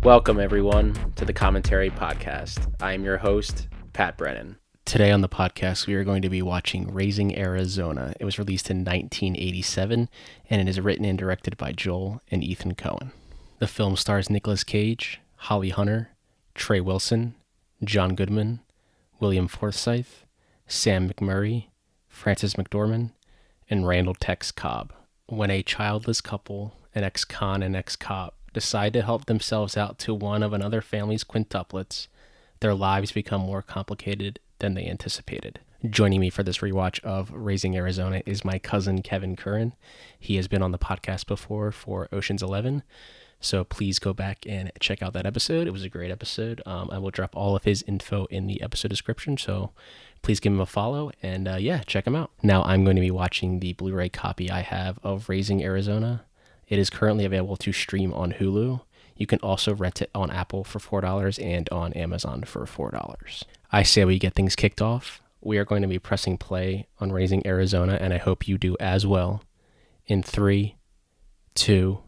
Welcome, everyone, to the Commentary Podcast. I am your host, Pat Brennan. Today on the podcast, we are going to be watching Raising Arizona. It was released in 1987, and it is written and directed by Joel and Ethan Coen. The film stars Nicolas Cage, Holly Hunter, Trey Wilson, John Goodman, William Forsythe, Sam McMurray, Frances McDormand, and Randall Tex Cobb. When a childless couple, an ex-con and ex-cop, decide to help themselves out to one of another family's quintuplets, their lives become more complicated than they anticipated. Joining me for this rewatch of Raising Arizona is my cousin Kevin Curran. He has been on the podcast before for Ocean's 11, so please go back and check out that episode. It was a great episode. I will drop all of his info in the episode description, so please give him a follow and check him out. Now I'm going to be watching the Blu-ray copy I have of Raising Arizona. It is currently available to stream on Hulu. You can also rent it on Apple for $4 and on Amazon for $4. I say we get things kicked off. We are going to be pressing play on Raising Arizona, and I hope you do as well. In 3, 2,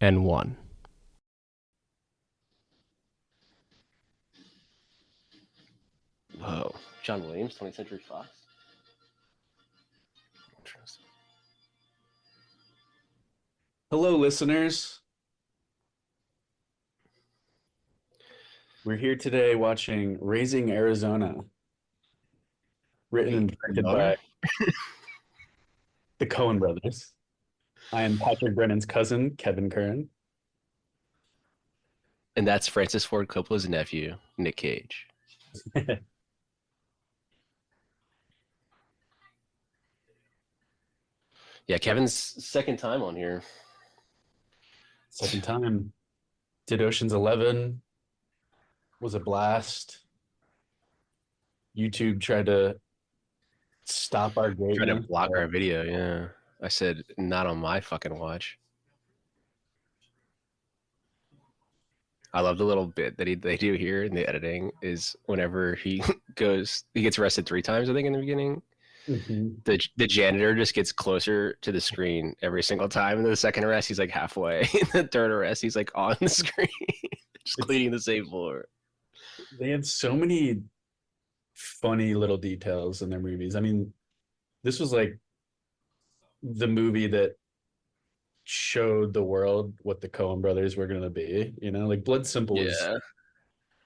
and 1. Whoa. John Williams, 20th Century Fox? Interesting. Hello, listeners. We're here today watching Raising Arizona, written and directed by the Coen brothers. I am Patrick Brennan's cousin, Kevin Curran. And that's Francis Ford Coppola's nephew, Nick Cage. Yeah, Kevin's second time on here. Second time. Did Ocean's 11. Was a blast. YouTube tried to stop our greatness. Trying to block our video, yeah. I said, not on my fucking watch. I love the little bit that they do here in the editing is whenever he gets arrested 3 times, I think, in the beginning. Mm-hmm. The janitor just gets closer to the screen every single time. And the second arrest, he's like halfway. In the third arrest, he's like on the screen, just cleaning the same floor. They had so many funny little details in their movies. I mean, this was like the movie that showed the world what the Coen brothers were going to be. You know, like Blood Simple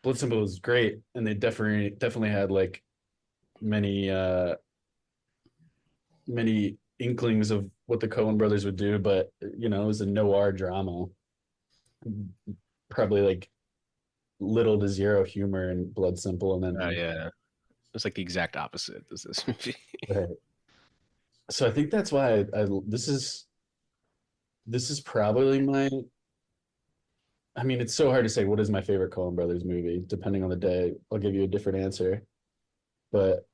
was great, and they definitely had like many inklings of what the Coen brothers would do, but you know, it was a noir drama. Probably like little to zero humor in Blood Simple, and then it's like the exact opposite as this movie. Right. So I think that's why this is probably my. I mean, it's so hard to say what is my favorite Coen Brothers movie. Depending on the day, I'll give you a different answer. But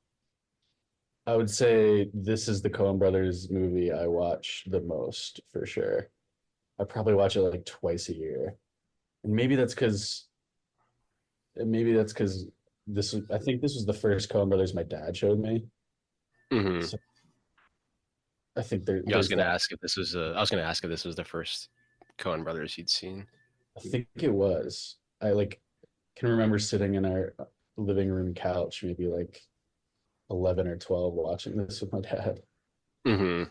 I would say this is the Coen Brothers movie I watch the most for sure. I probably watch it like twice a year, and maybe that's because I think this was the first Coen Brothers my dad showed me. Mm-hmm. So I think I was going to ask if this was the first Coen Brothers you'd seen. I think it was. I can remember sitting in our living room couch, maybe like 11 or 12, watching this with my dad. Mm-hmm.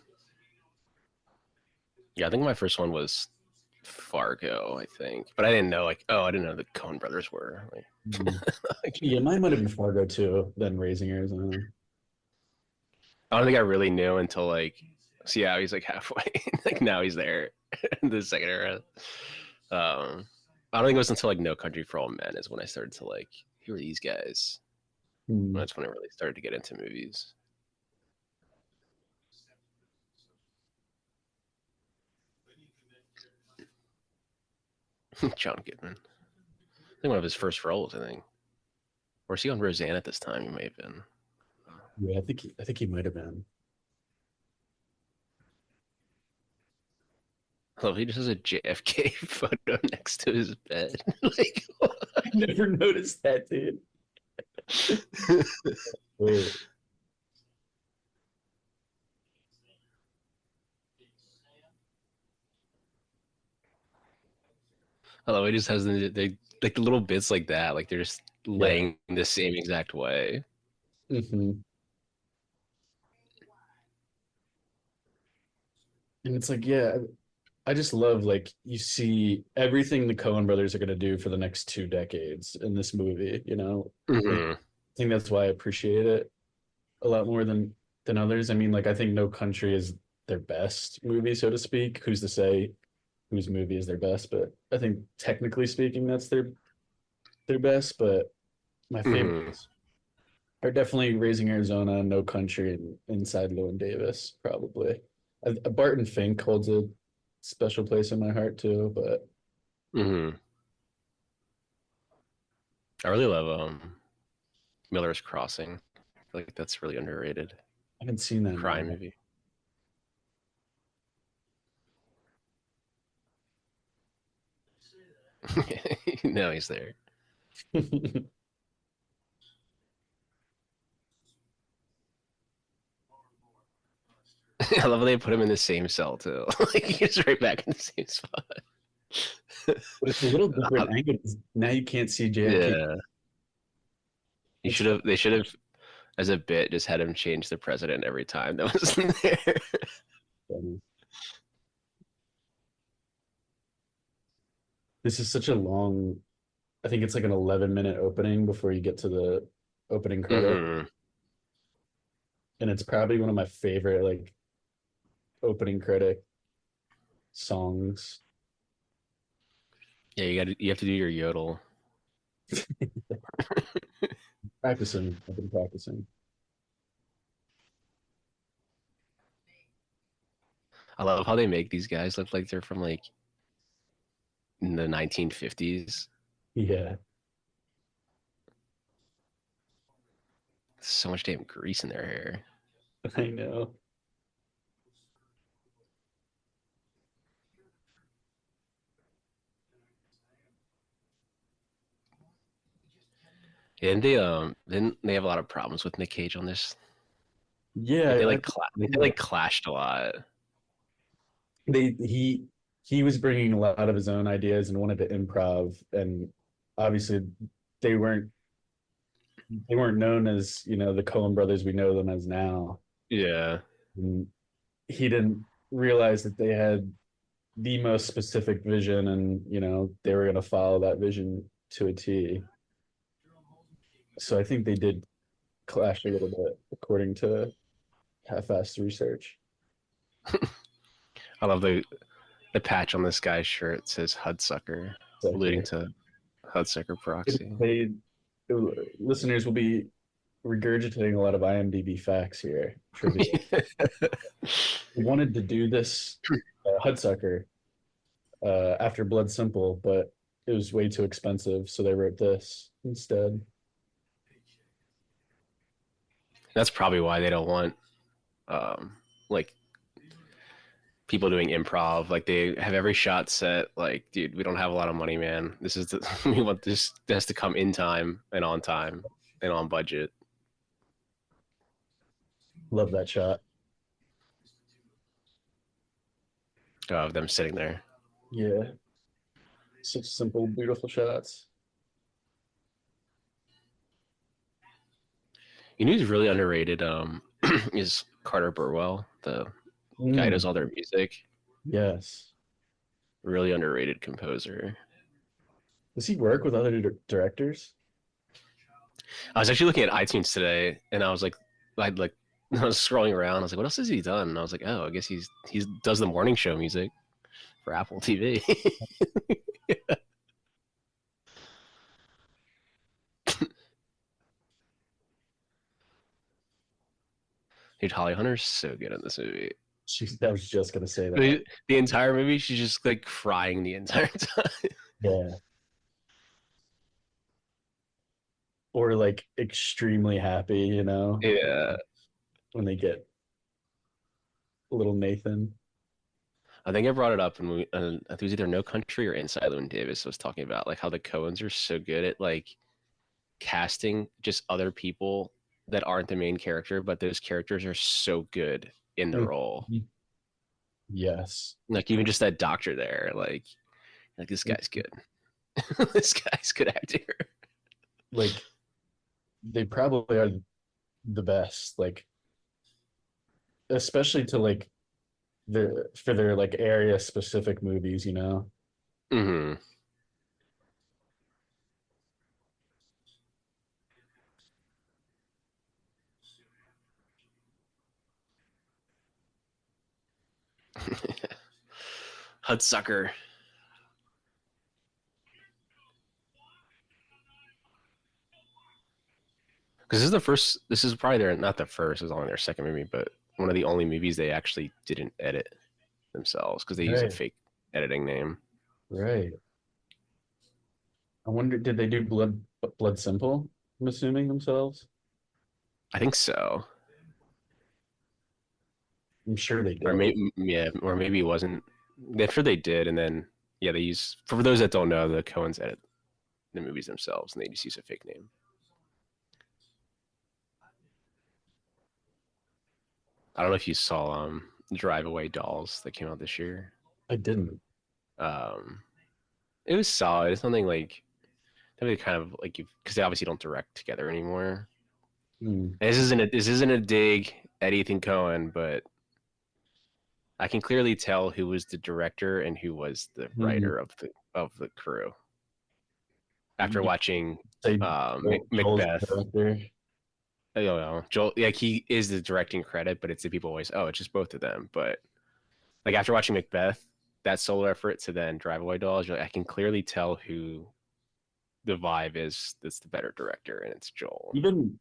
Yeah, I think my first one was Fargo, I think. But I didn't know the Coen Brothers were. Yeah, mine might have been Fargo too, then Raising Arizona. I don't think I really knew until he's like halfway. Like now he's there in the second era. I don't think it was until like No Country for Old Men is when I started to like, who are these guys? That's when I really started to get into movies. John Goodman. I think one of his first roles, I think. Or is he on Roseanne at this time? He may have been. Yeah, I think he might have been. Oh, he just has a JFK photo next to his bed. Like, I never noticed that, dude. Wait. Although it just has they like the little bits like that, like they're just Yeah. laying the same exact way. Hmm. And it's like, yeah, I just love like you see everything the Coen brothers are going to do for the next 2 decades in this movie, you know? And Hmm. I think that's why I appreciate it a lot more than others. I mean, like I think No Country is their best movie, so to speak. Who's to say whose movie is their best? But I think technically speaking, that's their best. But my Hmm. favorites are definitely Raising Arizona, No Country, and Inside Llewyn Davis, probably. Barton Fink holds a special place in my heart too, but Hmm. I really love Miller's Crossing. I feel like that's really underrated I haven't seen that in a crime while. movie. No, he's there. I love how they put him in the same cell too. Like he's right back in the same spot. But it's a little different angle. Now you can't see JFK. Yeah, you That's should have. They should have, as a bit, just had him change the president every time that was there. funny. This is such a long, I think it's like an 11-minute opening before you get to the opening credit. Hmm. And it's probably one of my favorite like opening credit songs. Yeah, you have to do your yodel. Practicing. I've been practicing. I love how they make these guys look like they're from like in the 1950s. Yeah, So much damn grease in their hair. I know. And then they have a lot of problems with Nick Cage on this. Like Yeah, I think they like clashed a lot. they he was bringing a lot of his own ideas and wanted to improv, and obviously they weren't they weren't known as the Coen brothers we know them as now. Yeah. And he didn't realize that they had the most specific vision, and they were going to follow that vision to a T. So I think they did clash a little bit, according to half-assed research. I love the patch on this guy's shirt says Hudsucker, alluding Sucker. to Hudsucker Proxy. They listeners will be regurgitating a lot of IMDb facts here, trivia. We wanted to do this Hudsucker after Blood Simple, but it was way too expensive, so they wrote this instead. That's probably why they don't want like people doing improv. Like they have every shot set. Like, dude, we don't have a lot of money, man. This is the we want this has to come in time and on time and on budget. Love that shot. Of them sitting there. Yeah, such simple, beautiful shots. You know who's really underrated? Is Carter Burwell, the guy who Mm, does all their music. yes. Really underrated composer. Does he work with other directors? I was actually looking at iTunes today, and I was like, I'd like, I was scrolling around. I was like, what else has he done? And I was like, oh, I guess he does the morning show music for Apple TV. Dude, Holly Hunter's so good in this movie. I was just gonna say that. The entire movie, she's just like crying the entire time. Yeah. Or like extremely happy, Yeah, when they get little Nathan. I think I brought it up, and I think it was either No Country or Inside Llewyn Davis was talking about like how the Coens are so good at like casting just other people that aren't the main character, but those characters are so good in the role. Mhm. Yes. Like even just that doctor there, like this And guy's good. This guy's a good actor. Like they probably are the best. Like especially to like their like area specific movies, you know. Mm-hmm. Hudsucker. Because this is the first. This is probably their not the first. It was only their second movie, but one of the only movies they actually didn't edit themselves because they use a Right, fake editing name. right. I wonder, did they do Blood Simple? I'm assuming themselves. I think so, I'm sure they or did. maybe yeah, or maybe it wasn't. I'm sure they did, and then yeah, they use for those that don't know, the Coens edit the movies themselves, and they just use a fake name. I don't know if you saw Drive Away Dolls that came out this year. I didn't. Um, it was solid. It's nothing like they kind of like because they obviously don't direct together anymore. Hmm. And this isn't a dig at Ethan Cohen, but I can clearly tell who was the director and who was the Hmm. writer of the crew after You watching say Joel's the Macbeth. director. I don't know. Joel, like he is the directing credit, but it's the people always, oh, it's just both of them. But like after watching Macbeth, that solo effort to then Drive Away Dolls, you're like, I can clearly tell who the vibe is that's the better director, and it's Joel.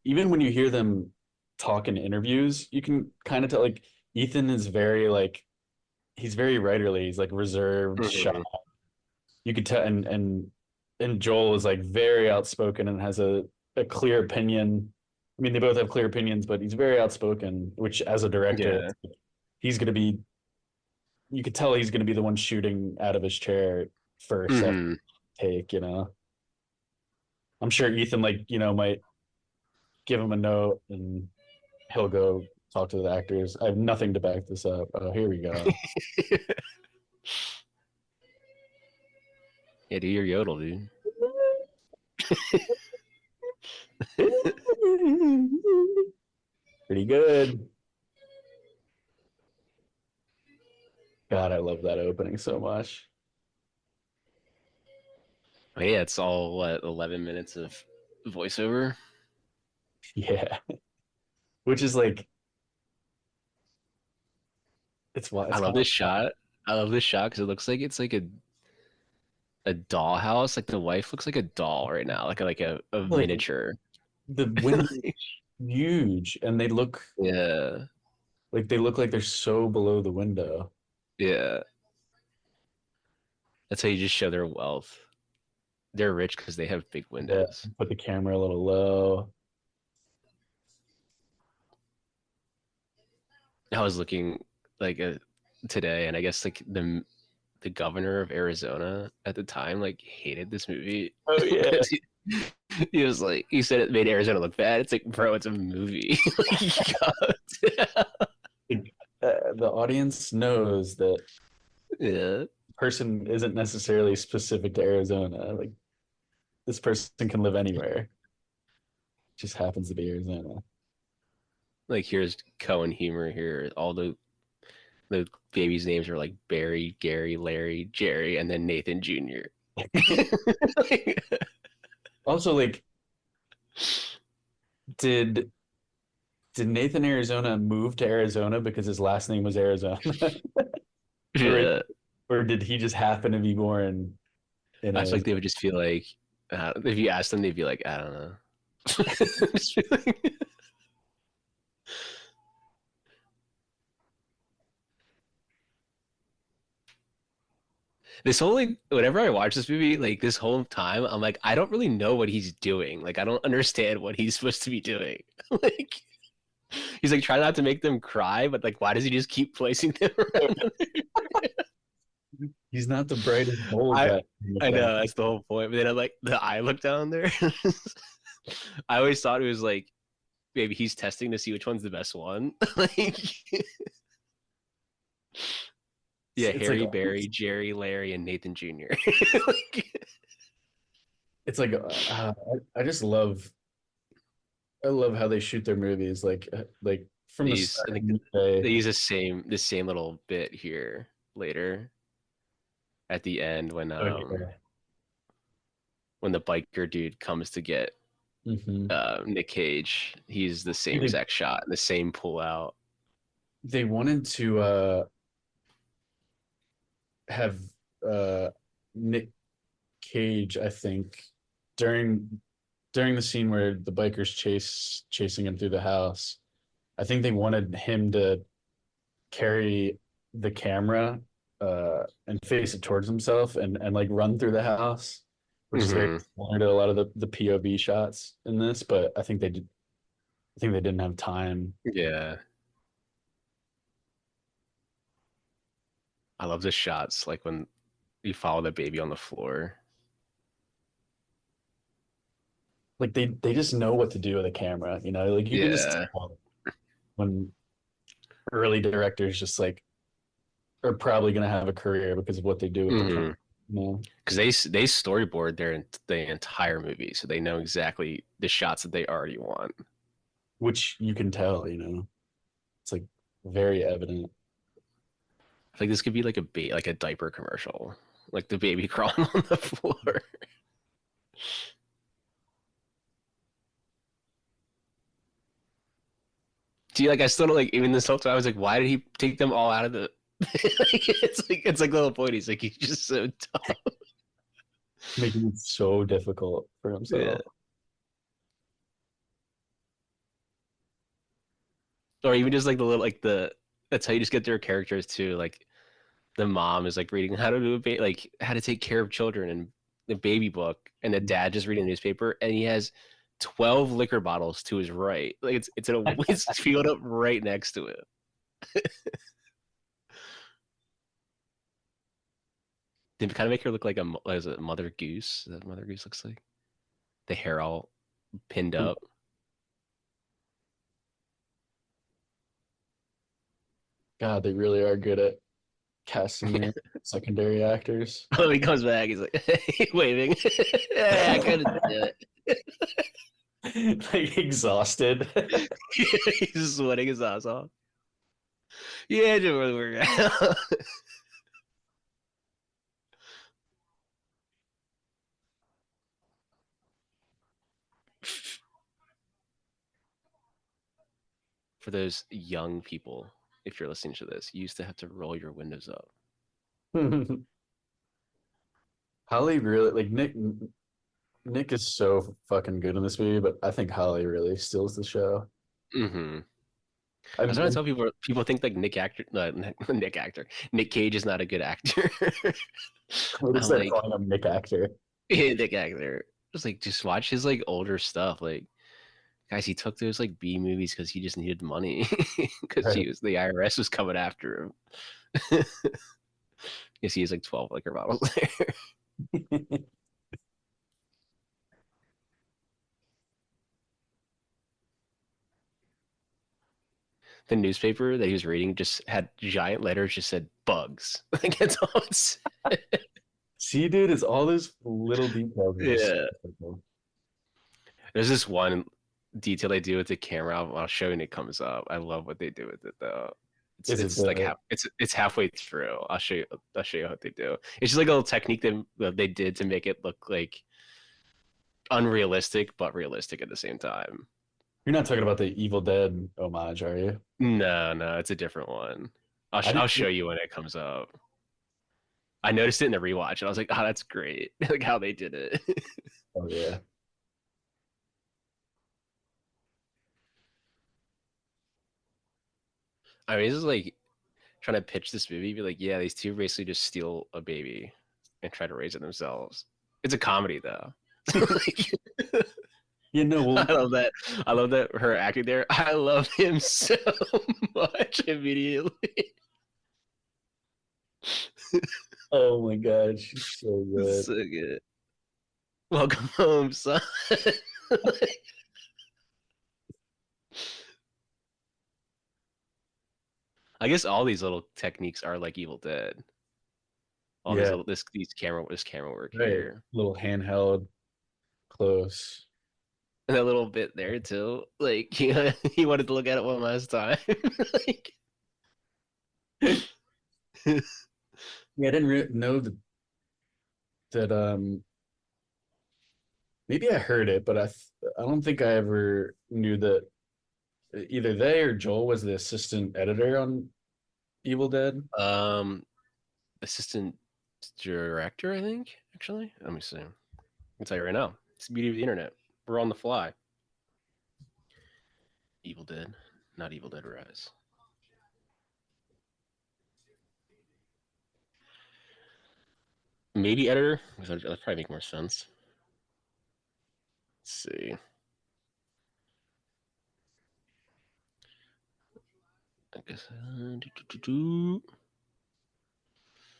Even when you hear them talk in interviews, you can kind of tell like Ethan is very like he's very writerly. He's like reserved, shy. Mm-hmm. You could tell, and Joel is like very outspoken and has a clear opinion. I mean, they both have clear opinions, but he's very outspoken. Which, as a director, Yeah. he's going to be. You could tell he's going to be the one shooting out of his chair first every Mm-hmm. take. You know, I'm sure Ethan might give him a note and he'll go talk to the actors. I have nothing to back this up. Oh, here we go. Yeah, do your yodel, dude. Pretty good. God, I love that opening so much. But yeah, it's all 11 minutes of voiceover. Yeah, which is like I it's love kind of this shot. I love this shot because it looks like it's like a dollhouse. Like the wife looks like a doll right now, like a like miniature. the window huge, and Yeah, they look like they're so below the window. yeah. That's how you just show their wealth. They're rich because they have big Yeah, windows. put the camera a little low. I was looking like today, and I guess like the governor of Arizona at the time like hated this movie Oh yeah, because he was like he said it made Arizona look bad. It's like, bro, it's a movie. the audience knows that Yeah, person isn't necessarily specific to Arizona. Like this person can live anywhere. Just happens to be Arizona. like here's Cohen humor here. All the babies' names are like Barry, Gary, Larry, Jerry, and then Nathan Jr. Also, like, did did Nathan Arizona move to Arizona because his last name was Arizona, or Yeah, or did he just happen to be born in I feel like Arizona? they would just feel like if you asked them, they'd be like, I don't know. This whole like whenever I watch this movie, like this whole time, I'm like, I don't really know what he's doing. Like, I don't understand what he's supposed to be doing. Like, he's like trying not to make them cry, but like, why does he just keep placing them around? He's not the brightest bulb I in the I family. know that's the whole point. But then I like the eye look down there. I always thought it was like maybe he's testing to see which one's the best one. Like, yeah, It's like Harry, Barry, Jerry, Larry, and Nathan Jr. Like, it's like I just love I love how they shoot their movies like from the These, start I of think the day. they use the same little bit here later at the end Oh yeah. when the biker dude comes to get Hmm. Nick Cage. He's the same They exact shot, the same pull out. they wanted to have Nick Cage, I think, during during the scene where the bikers chasing him through the house. I think they wanted him to carry the camera and face it towards himself and like run through the house, which is very Hmm. similar to a lot of the POV shots in this. But I think they didn't have time. Yeah, I love the shots like when you follow the baby on the floor. Like they just know what to do with a camera, you know. Like you can just Yeah. tell when early directors just like are probably going to have a career because of what they do with the camera. Hmm. You know? Because they storyboard the entire movie, so they know exactly the shots that they already want. Which you can tell, you know. It's like very evident. I think this could be like like a diaper commercial, like the baby crawling on the floor. See, like I still don't like even this whole time. I was like, why did he take them all out of the? It's like the whole point. He's like he's just so dumb. Making it so difficult for Yeah. himself. Or even just like the little like the that's how you just get their characters too. Like the mom is like reading how to do like how to take care of children and the baby book, and the dad just reading the newspaper, and he has 12 liquor bottles to his right. Like it's filled up right next to it. They kind of make her look like as a mother goose. That mother goose looks like the hair all pinned up. God, they really are good at casting their secondary actors. Oh, he comes back. He's like waving. Yeah, I couldn't do Like exhausted. it. He's sweating his ass off. Yeah, it didn't really work out. For those young people, if you're listening to this, you used to have to roll your windows up. Holly really like Nick is so fucking good in this movie, but I think Holly really steals the show. Mm-hmm. I was I'm, trying to I'm tell people. People think like Nick Cage is not a good actor. going to I'm start like calling him Nick Actor. Nick actor. Just watch his like older stuff. Like guys, he took those like B movies because he just needed money because Right. he was the IRS was coming after him. Yes, he has like 12 liquor bottles there. The newspaper that he was reading just had giant letters just said bugs. Like that's all it said. See, dude, it's all those little details are just Yeah. so cool. There's this one detail they do with the camera. I'll show you when it comes up. I love what they do with it though. It's Is it it's like the it's halfway through. I'll show you what they do. It's just like a little technique that they did to make it look like unrealistic but realistic at the same time. you're not talking about the Evil Dead homage, are you? No, no, it's a different one. I I'll didn't show you when it comes up. I noticed it in the rewatch, and I was like, "Oh, that's great!" Like how they did it. oh yeah. I mean, this is like trying to pitch this movie, be like, "Yeah, these two basically just steal a baby and try to raise it themselves." It's a comedy, though. Like, Yeah, no, well, I love that. I love that her acting there. I love him so much immediately. oh my God, she's so It's good. so good. Welcome home, son. I guess all these little techniques are like Evil Dead. All these Yeah, little this camera work right. here. Little handheld. close. And a little bit there too. Like he wanted to look at it one last time. Like, Yeah, I didn't know that maybe I heard it, but I don't think I ever knew that either they or Joel was the assistant editor on Evil Dead. um, assistant director, I think. Actually, let me see. I can tell you right now. It's the beauty of the internet. We're on the fly. Evil Dead, not Evil Dead Rise. Maybe editor. That'd probably make more sense. Let's see. I guess.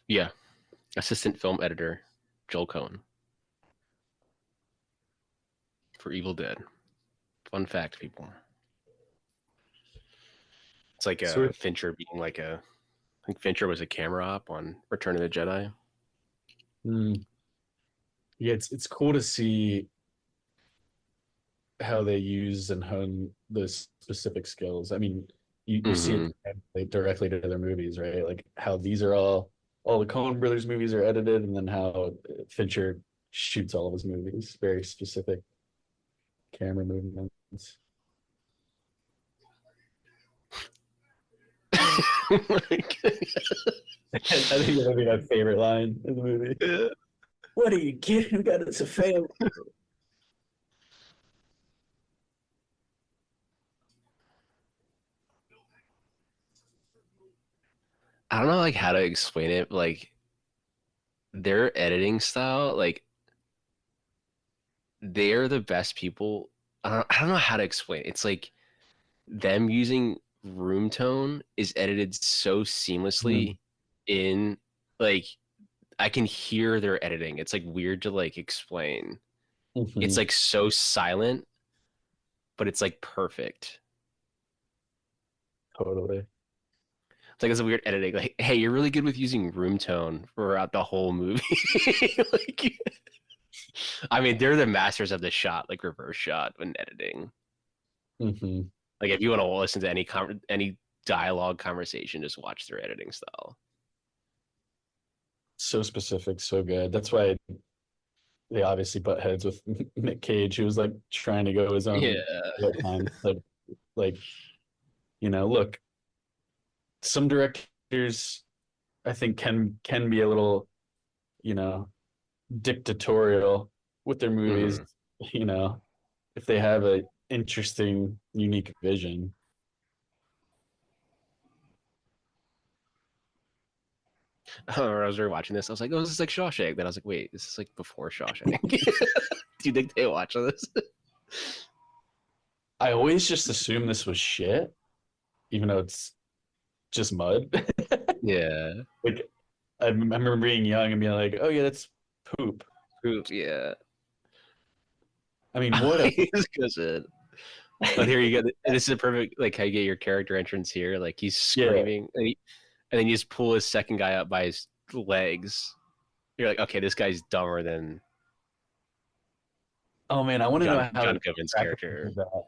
Yeah, assistant film editor, Joel Cohen for Evil Dead. Fun fact, people. It's like So, a Fincher being like a. I think Fincher was a camera op on Return of the Jedi. mm, yeah, it's cool to see how they use and hone those specific skills. I mean, you see it Mm-hmm. translate directly to their movies, right? Like how these are all the Coen Brothers movies are edited, and then how Fincher shoots all of his movies, very specific camera movements. Like, I think that'll be my favorite line in the movie. yeah. What are you kidding? We got us a family. I don't know like how to explain it. Like their editing style, like they're the best people. I don't know how to explain it. It's like them using room tone is edited so seamlessly in like I can hear their editing. It's like weird to like explain. It's Mhm. like so silent, but it's like perfect. Totally. It's like it's a weird editing. Like, hey, you're really good with using room tone throughout the whole movie. Like, I mean, they're the masters of the shot, like reverse shot when editing. Hmm. Like, if you want to listen to any dialogue conversation, just watch their editing style. So specific, so good. That's why they obviously butt heads with Nick Cage, who was like trying to go his own Yeah. at time. Like, look, some directors I think can be a little, you know, dictatorial with their movies, Mm-hmm. you know, if they have a interesting, unique vision. Or I was rewatching this. I was like, oh, this is like Shawshank. Then I was like, wait, this is like before Shawshank. Do you think they watch this? I always just assumed this was shit, even though it's just mud. Yeah. Like I remember being young and being like, "Oh yeah, that's poop." Oops, yeah. I mean, what a It's good. But here you go. This is a perfect like how you get your character entrance here. Like he's yeah. screaming, and then you just pull his second guy up by his legs. You're like, okay, this guy's dumber than Oh man, I want to know how John they Goodman's practically character. did that.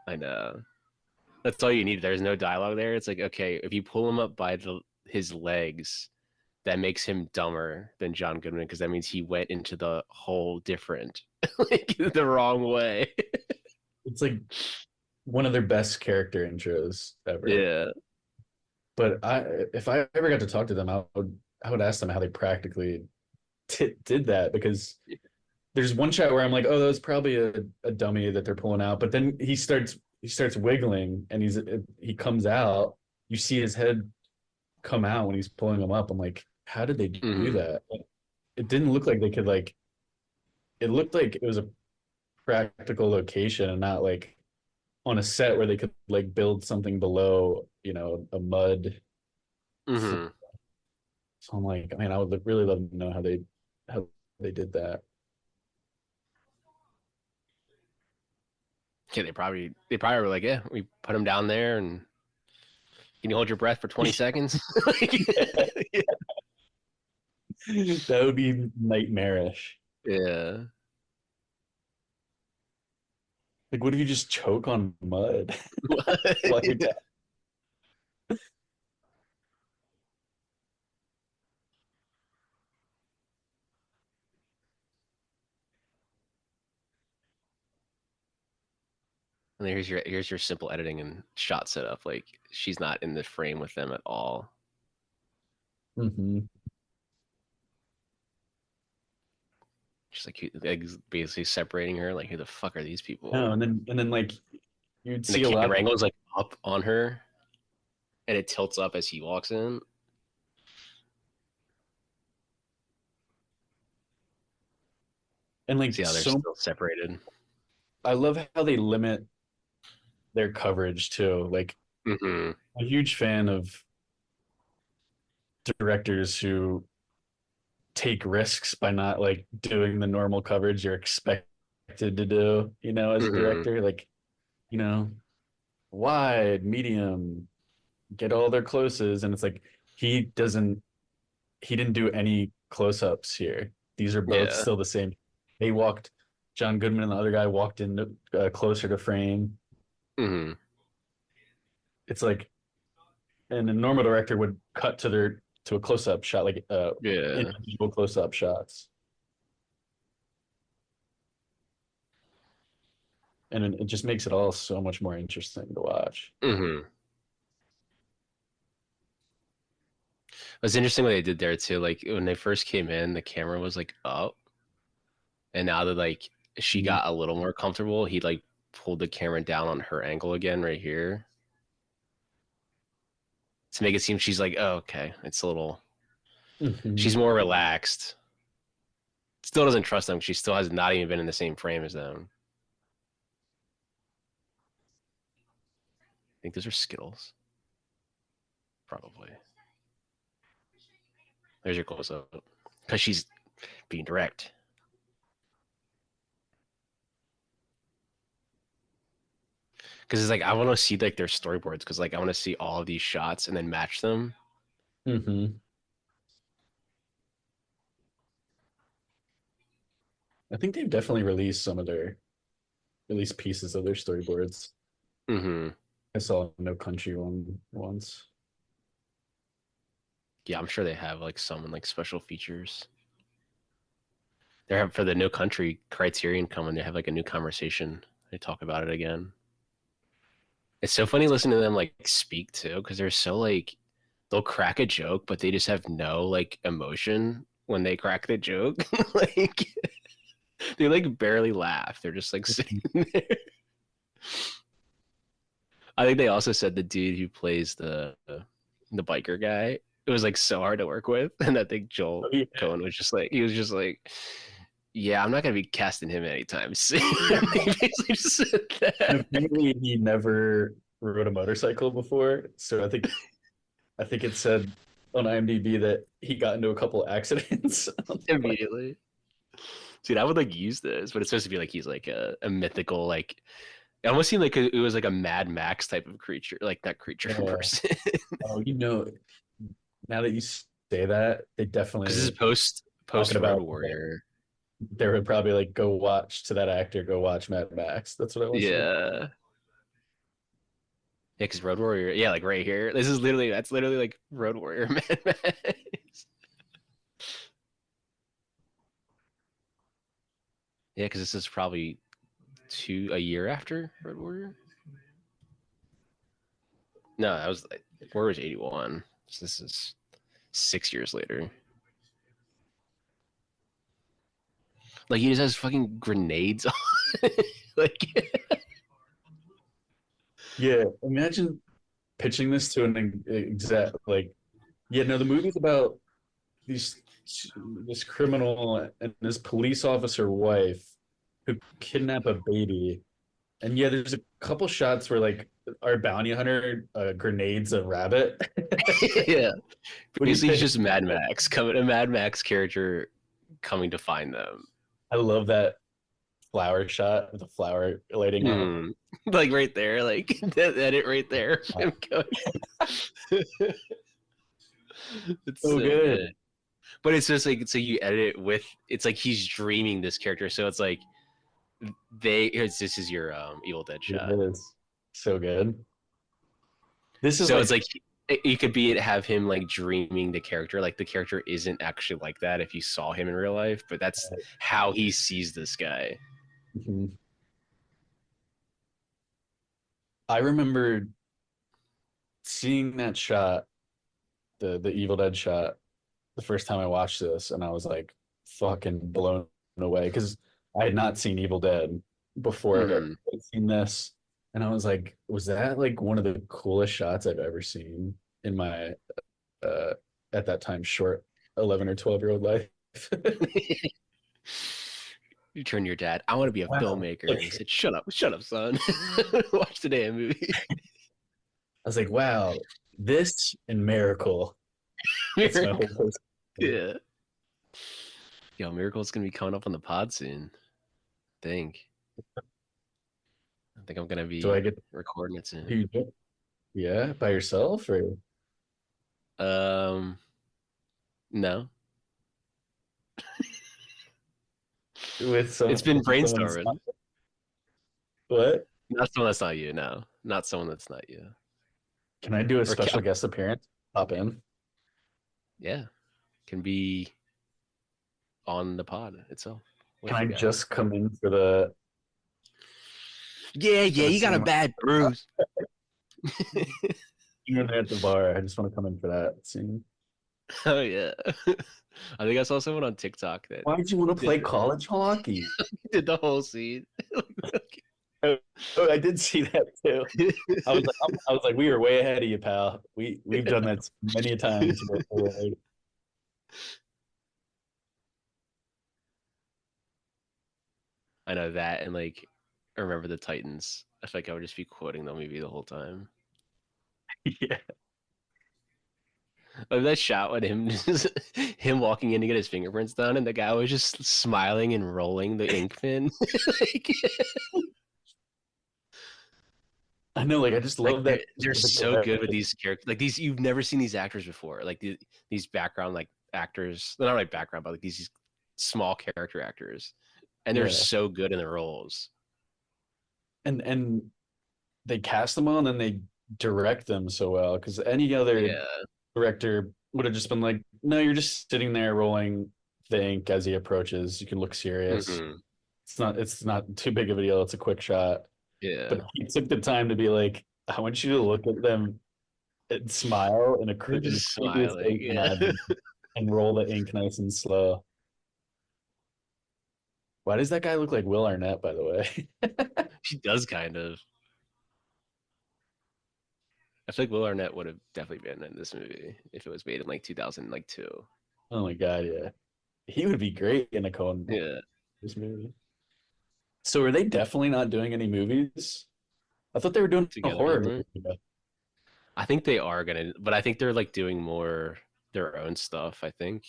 I know. That's all you need. There's no dialogue there. It's like, okay, if you pull him up by his legs, that makes him dumber than John Goodman because that means he went into the whole different, like the wrong way. It's like one of their best character intros ever. Yeah. But if I ever got to talk to them, I would ask them how they practically did that because there's one shot where I'm like, oh, that was probably a dummy that they're pulling out, but then he starts wiggling and he comes out. You see his head come out when he's pulling him up. I'm like, how did they do Mm-hmm. that? It didn't look like they could like. It looked like it was a practical location and not like on a set where they could like build something below, a mud floor. Mm-hmm. So I'm like, man, I would really love to know how they did that. Yeah, they probably were like, yeah, we put him down there and can you hold your breath for 20 seconds? Like, That would be nightmarish. Yeah. Like, what if you just choke on mud while you're What? down? And here's your simple editing and shot setup. Like she's not in the frame with them at all. Hmm. Just like basically separating her. Like who the fuck are these people? No, and then like you'd And the see a lot camera of, angle is like up on her, and it tilts up as he walks in. and See like how they're so. still separated. I love how they limit their coverage too. Like, Hmm. I'm a huge fan of directors who take risks by not like doing the normal coverage you're expected to do, as a Hmm. director. Like, you know, wide, medium, get all their closes. And it's like he doesn't he didn't do any close-ups here. These are both Yeah. still the same. They walked John Goodman and the other guy walked in closer to frame. Hmm. It's like, and a normal director would cut to a close-up shot, like Yeah. individual close-up shots. And it just makes it all so much more interesting to watch. Hmm. It's interesting what they did there too. Like when they first came in, the camera was like up, and now that like she Mm-hmm. got a little more comfortable, he like pulled the camera down on her angle again right here to make it seem she's like, oh, okay, it's a little. She's more relaxed. Still doesn't trust them. She still has not even been in the same frame as them. I think those are Skittles, probably. There's your close up because she's being direct. Because it's like I want to see like their storyboards because like I want to see all of these shots and then match them. Hmm. I think they've definitely released some of their released pieces of their storyboards. Hmm. I saw No Country one once. Yeah, I'm sure they have like some like special features. They have for the No Country Criterion coming. They have like a new conversation. They talk about it again. It's so funny listening to them like speak too because they're so like they'll crack a joke, but they just have no like emotion when they crack the joke. Like they like barely laugh. They're just like sitting there. I think they also said the dude who plays the biker guy. It was like so hard to work with, and I think Oh, Joel yeah. Cohen was just like he was just like, yeah, I'm not gonna be casting him anytime soon. He basically just said And that apparently he never rode a motorcycle before. So I think it said on IMDb that he got into a couple accidents on the bike. immediately. Dude, I would like use this, but it's supposed to be like he's like a mythical like. It almost seemed like it was like a Mad Max type of creature, like that creature Yeah. person. Oh, now that you say that, they Because this is definitely post talking Road about Warrior. they would probably like go watch to that actor, go watch Mad Max. That's what I want to see. Yeah. Yeah, because Road Warrior, yeah, like right here. That's literally like Road Warrior Mad Max. Yeah, because this is probably a year after Road Warrior. No, that was like Warrior was 81. So this is 6 years later. Like he just has fucking grenades on. Like Yeah, imagine pitching this to an exact like, yeah, no, the movie's about these this criminal and this police officer wife who kidnap a baby. And yeah, there's a couple shots where like our bounty hunter grenades a rabbit. yeah. What do you Basically he's think? just Mad Max coming a Mad Max character coming to find them. I love that flower shot with the flower lighting up. Mm. Like right there, like that edit right there. Him going. It's So so good. good. But it's just like so you edit it with it's like he's dreaming this character, so it's like this is your Evil Dead shot. It is so good. This is So it's like like you could be have him like dreaming the character, like the character isn't actually like that if you saw him in real life, but that's how he sees this guy. mhm. I remember seeing that shot, the Evil Dead shot, the first time I watched this, and I was like fucking blown away because I had not seen Evil Dead before. Mm-hmm. I'd seen this, and I was like, was that like one of the coolest shots I've ever seen in my uh at that time short 11 or 12-year-old life? You turn to your dad. I want to be a Wow. filmmaker, and he Like, said, shut up, son. Watch the damn movie." I was like, wow, this and Miracle. That's my whole person. Yeah. Yo, Miracle's gonna be coming up on the pod soon. Think. I think I'm gonna Do I be get recording it who soon. you do? Yeah, by yourself or Um, no, with it's been someone that's brainstorming. not? What? Not someone that's not you. No, not someone that's not you. Can I do a Or special guest appearance? Pop in. yeah, can be on the pod itself Can with I you guys. just come in for the Yeah, yeah, you got a scene bad bruise. when they're at the bar? I just want to come in for that scene. Oh yeah. I think I saw someone on TikTok that Why did you want to did play college hockey? did the whole scene. Oh, oh, I did see that too. I was like, we were way ahead of you, pal. We've done that many times before. I know that, and like, I remember the Titans. I feel like I would just be quoting the movie the whole time. Yeah, Like that shot with him, just, him walking in to get his fingerprints done, and the guy was just smiling and rolling the ink pen. I know. Like, I just Like love that they're specific so good with way. these characters. Like these, you've never seen these actors before. Like these background like actors. They're not like background, but like these small character actors, and they're Yeah, so good in the roles. and they cast them all and then they direct them so well because any other Yeah. director would have just been like, no, you're just sitting there rolling the ink as he approaches. You can look serious. Hmm. It's not too big of a deal. It's a quick shot. But Yeah. he took the time to be like, I want you to look at them and smile They're in the just creepiest way smiling. you can Yeah. imagine and roll the ink nice and slow. Why does that guy look like Will Arnett, by the way? She does kind of. I feel like Will Arnett would have definitely been in this movie if it was made in like 2002. Oh my God, yeah. He would be great in a Coen Yeah. this movie. So are they definitely not doing any movies? I thought they were doing a Together horror anymore. movie. I think they are gonna, but I think they're like doing more their own stuff. I think.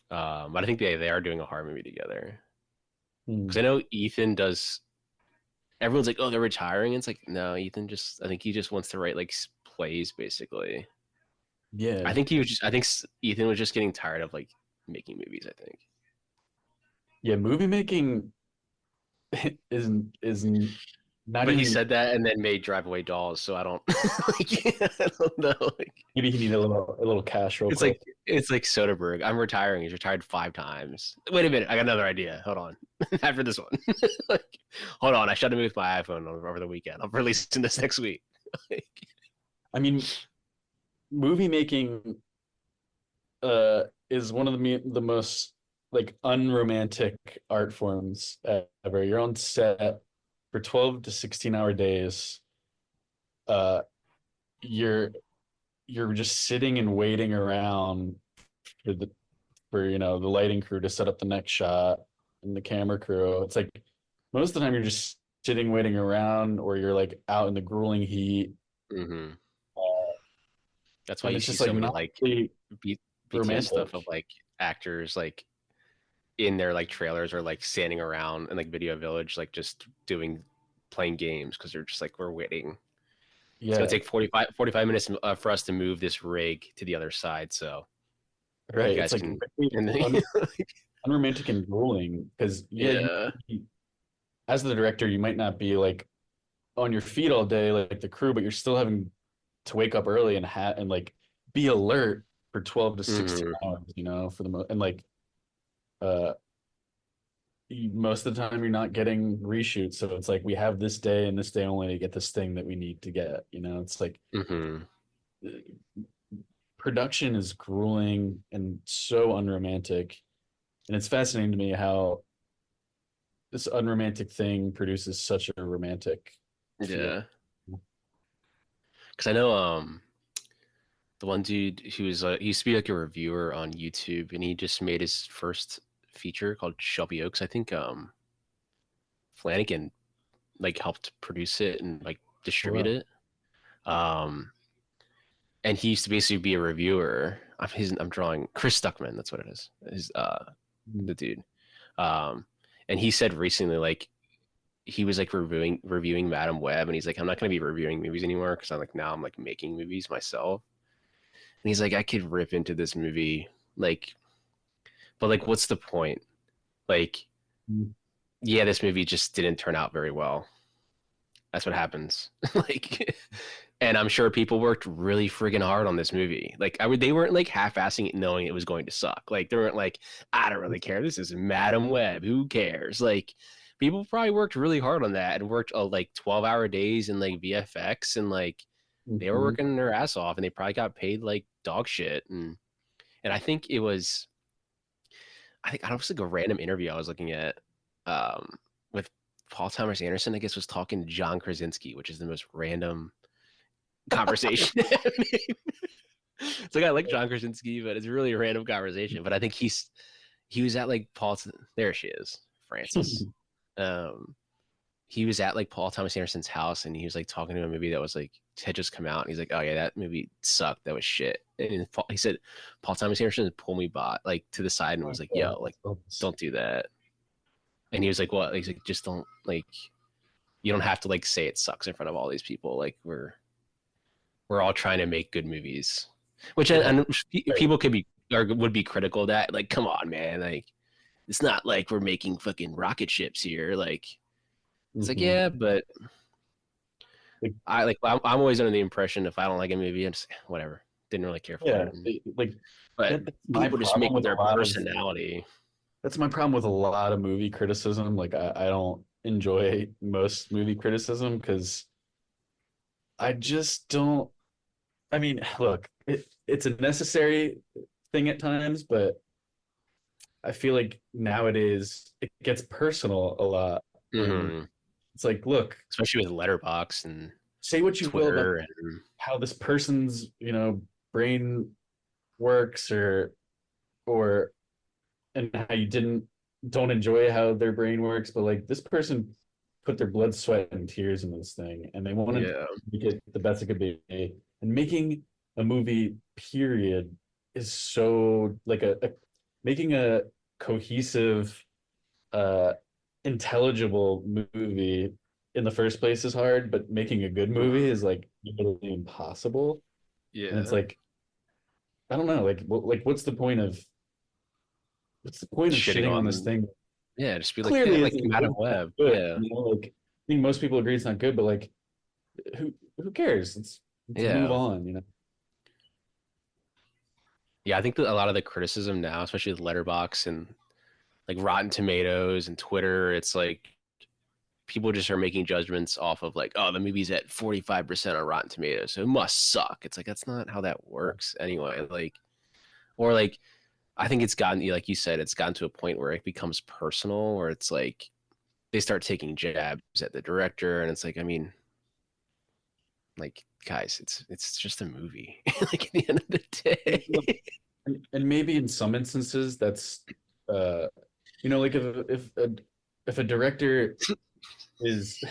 But I think they are doing a horror movie together because Hmm. I know Ethan does. Everyone's like, "Oh, they're retiring." And it's like, no, Ethan just. I think he just wants to write like plays, basically. I Yeah. think he was just. I think Ethan was just getting tired of like making movies. I think. Yeah, movie making is not But he even said that and then made Drive Away Dolls, so I don't like, I don't know. Like maybe he needed a little cash real it's quick. like it's like Soderbergh. I'm retiring. He's retired 5 times. Wait a minute, I got another idea. Hold on. After this one. Like, hold on, I shut a movie with my iPhone over the weekend. I'm releasing this next week. Like, I mean, movie making is one of the most like unromantic art forms ever. You're on set for 12 to 16-hour days. Uh you're you're just sitting and waiting around for the lighting crew to set up the next shot and the camera crew. It's like most of the time you're just sitting waiting around or you're like out in the grueling heat. mhm. Uh, That's why and you it's see just so like many not like really BTS stuff of romantic. like actors like in their like trailers or like standing around in like Video Village, like just doing playing games because they're just like we're waiting. It's going to Yeah. take 45 minutes for us to move this rig to the other side. So Right. You It's guys like can, really and then unromantic and grueling because yeah. as the director, you might not be like on your feet all day like the crew, but you're still having to wake up early and like be alert for 12 to 16 Hmm. hours, for the and like uh most of the time you're not getting reshoots. So it's like we have this day and this day only to get this thing that we need to get, It's like Hmm. uh, production is grueling and so unromantic. And it's fascinating to me how this unromantic thing produces such a romantic feel. Yeah. Because I know the one dude who was he used to be like a reviewer on YouTube, and he just made his first feature called Shelby Oaks. I think Flanagan like helped produce it and like distribute Wow. it. Um, and he used to basically be a reviewer. I'm drawing Chris Stuckman. That's what it is. Is the dude. Um, and he said recently like he was like reviewing Madam Web, and he's like, I'm not going to be reviewing movies anymore because I'm like now I'm like making movies myself. And he's like, I could rip into this movie like, but like, what's the point? Like, yeah, this movie just didn't turn out very well. That's what happens. Like, and I'm sure people worked really friggin' hard on this movie. Like, they weren't like half-assing it, knowing it was going to suck. Like, they weren't like, I don't really care. This is Madam Web. Who cares? Like, people probably worked really hard on that and worked like 12-hour days and like VFX and like they were Mhm. working their ass off and they probably got paid like dog shit. And I think it was I don't know, it was like a random interview I was looking at with Paul Thomas Anderson, I guess, was talking to John Krasinski, which is the most random conversation. It's like I like John Krasinski, but it's really a random conversation. But I think he was at like there she is, Francis. Um he was at like Paul Thomas Anderson's house and he was like talking to a movie that was like had just come out and he's like, oh yeah, that movie sucked, that was shit. And he said Paul Thomas Anderson pulled me like to the side and Oh my was like, yo, God, like that's don't do that. And he was like, what? He's like, just don't like you don't have to like say it sucks in front of all these people. Like we're all trying to make good movies, which right, and right. people could be or would be critical of that. Like, come on, man, like it's not like we're making fucking rocket ships here. Like it's like Mhm. yeah, but Like, I'm always under the impression if I don't like a movie, I'm just whatever. Didn't really care for yeah, it. like But that's my people just problem make with a their lot of personality. that's my problem with a lot of movie criticism. Like I don't enjoy most movie criticism because I just don't. I mean, look, it's a necessary thing at times, but I feel like nowadays it gets personal a lot, and Hmm. it's like, look, Especially with Letterbox and say what you will about Twitter and how this person's brain works or and how you don't enjoy how their brain works, but like this person put their blood, sweat, and tears in this thing, and they wanted to yeah. make it the best it could be. And making a movie, period, is so like making a cohesive, uh, intelligible movie in the first place is hard, but making a good movie is like literally impossible. And it's Yeah. like I don't know, like what's the point of Shitting shitting on this on thing yeah, just be like yeah, clearly like isn't Madam good, not Web. good. Yeah. Like I think most people agree it's not good, but like who cares? Let's move Yeah. on. Yeah, I think that a lot of the criticism now, especially with Letterbox and like Rotten Tomatoes and Twitter, it's like people just are making judgments off of like, oh, the movie's at 45% on Rotten Tomatoes, so it must suck. It's like that's not how that works anyway. Like or like I think it's gotten like you said, it's gotten to a point where it becomes personal, where it's like they start taking jabs at the director, and it's like, I mean, like guys, it's just a movie. Like at the end of the day. And maybe in some instances that's uh like if a director is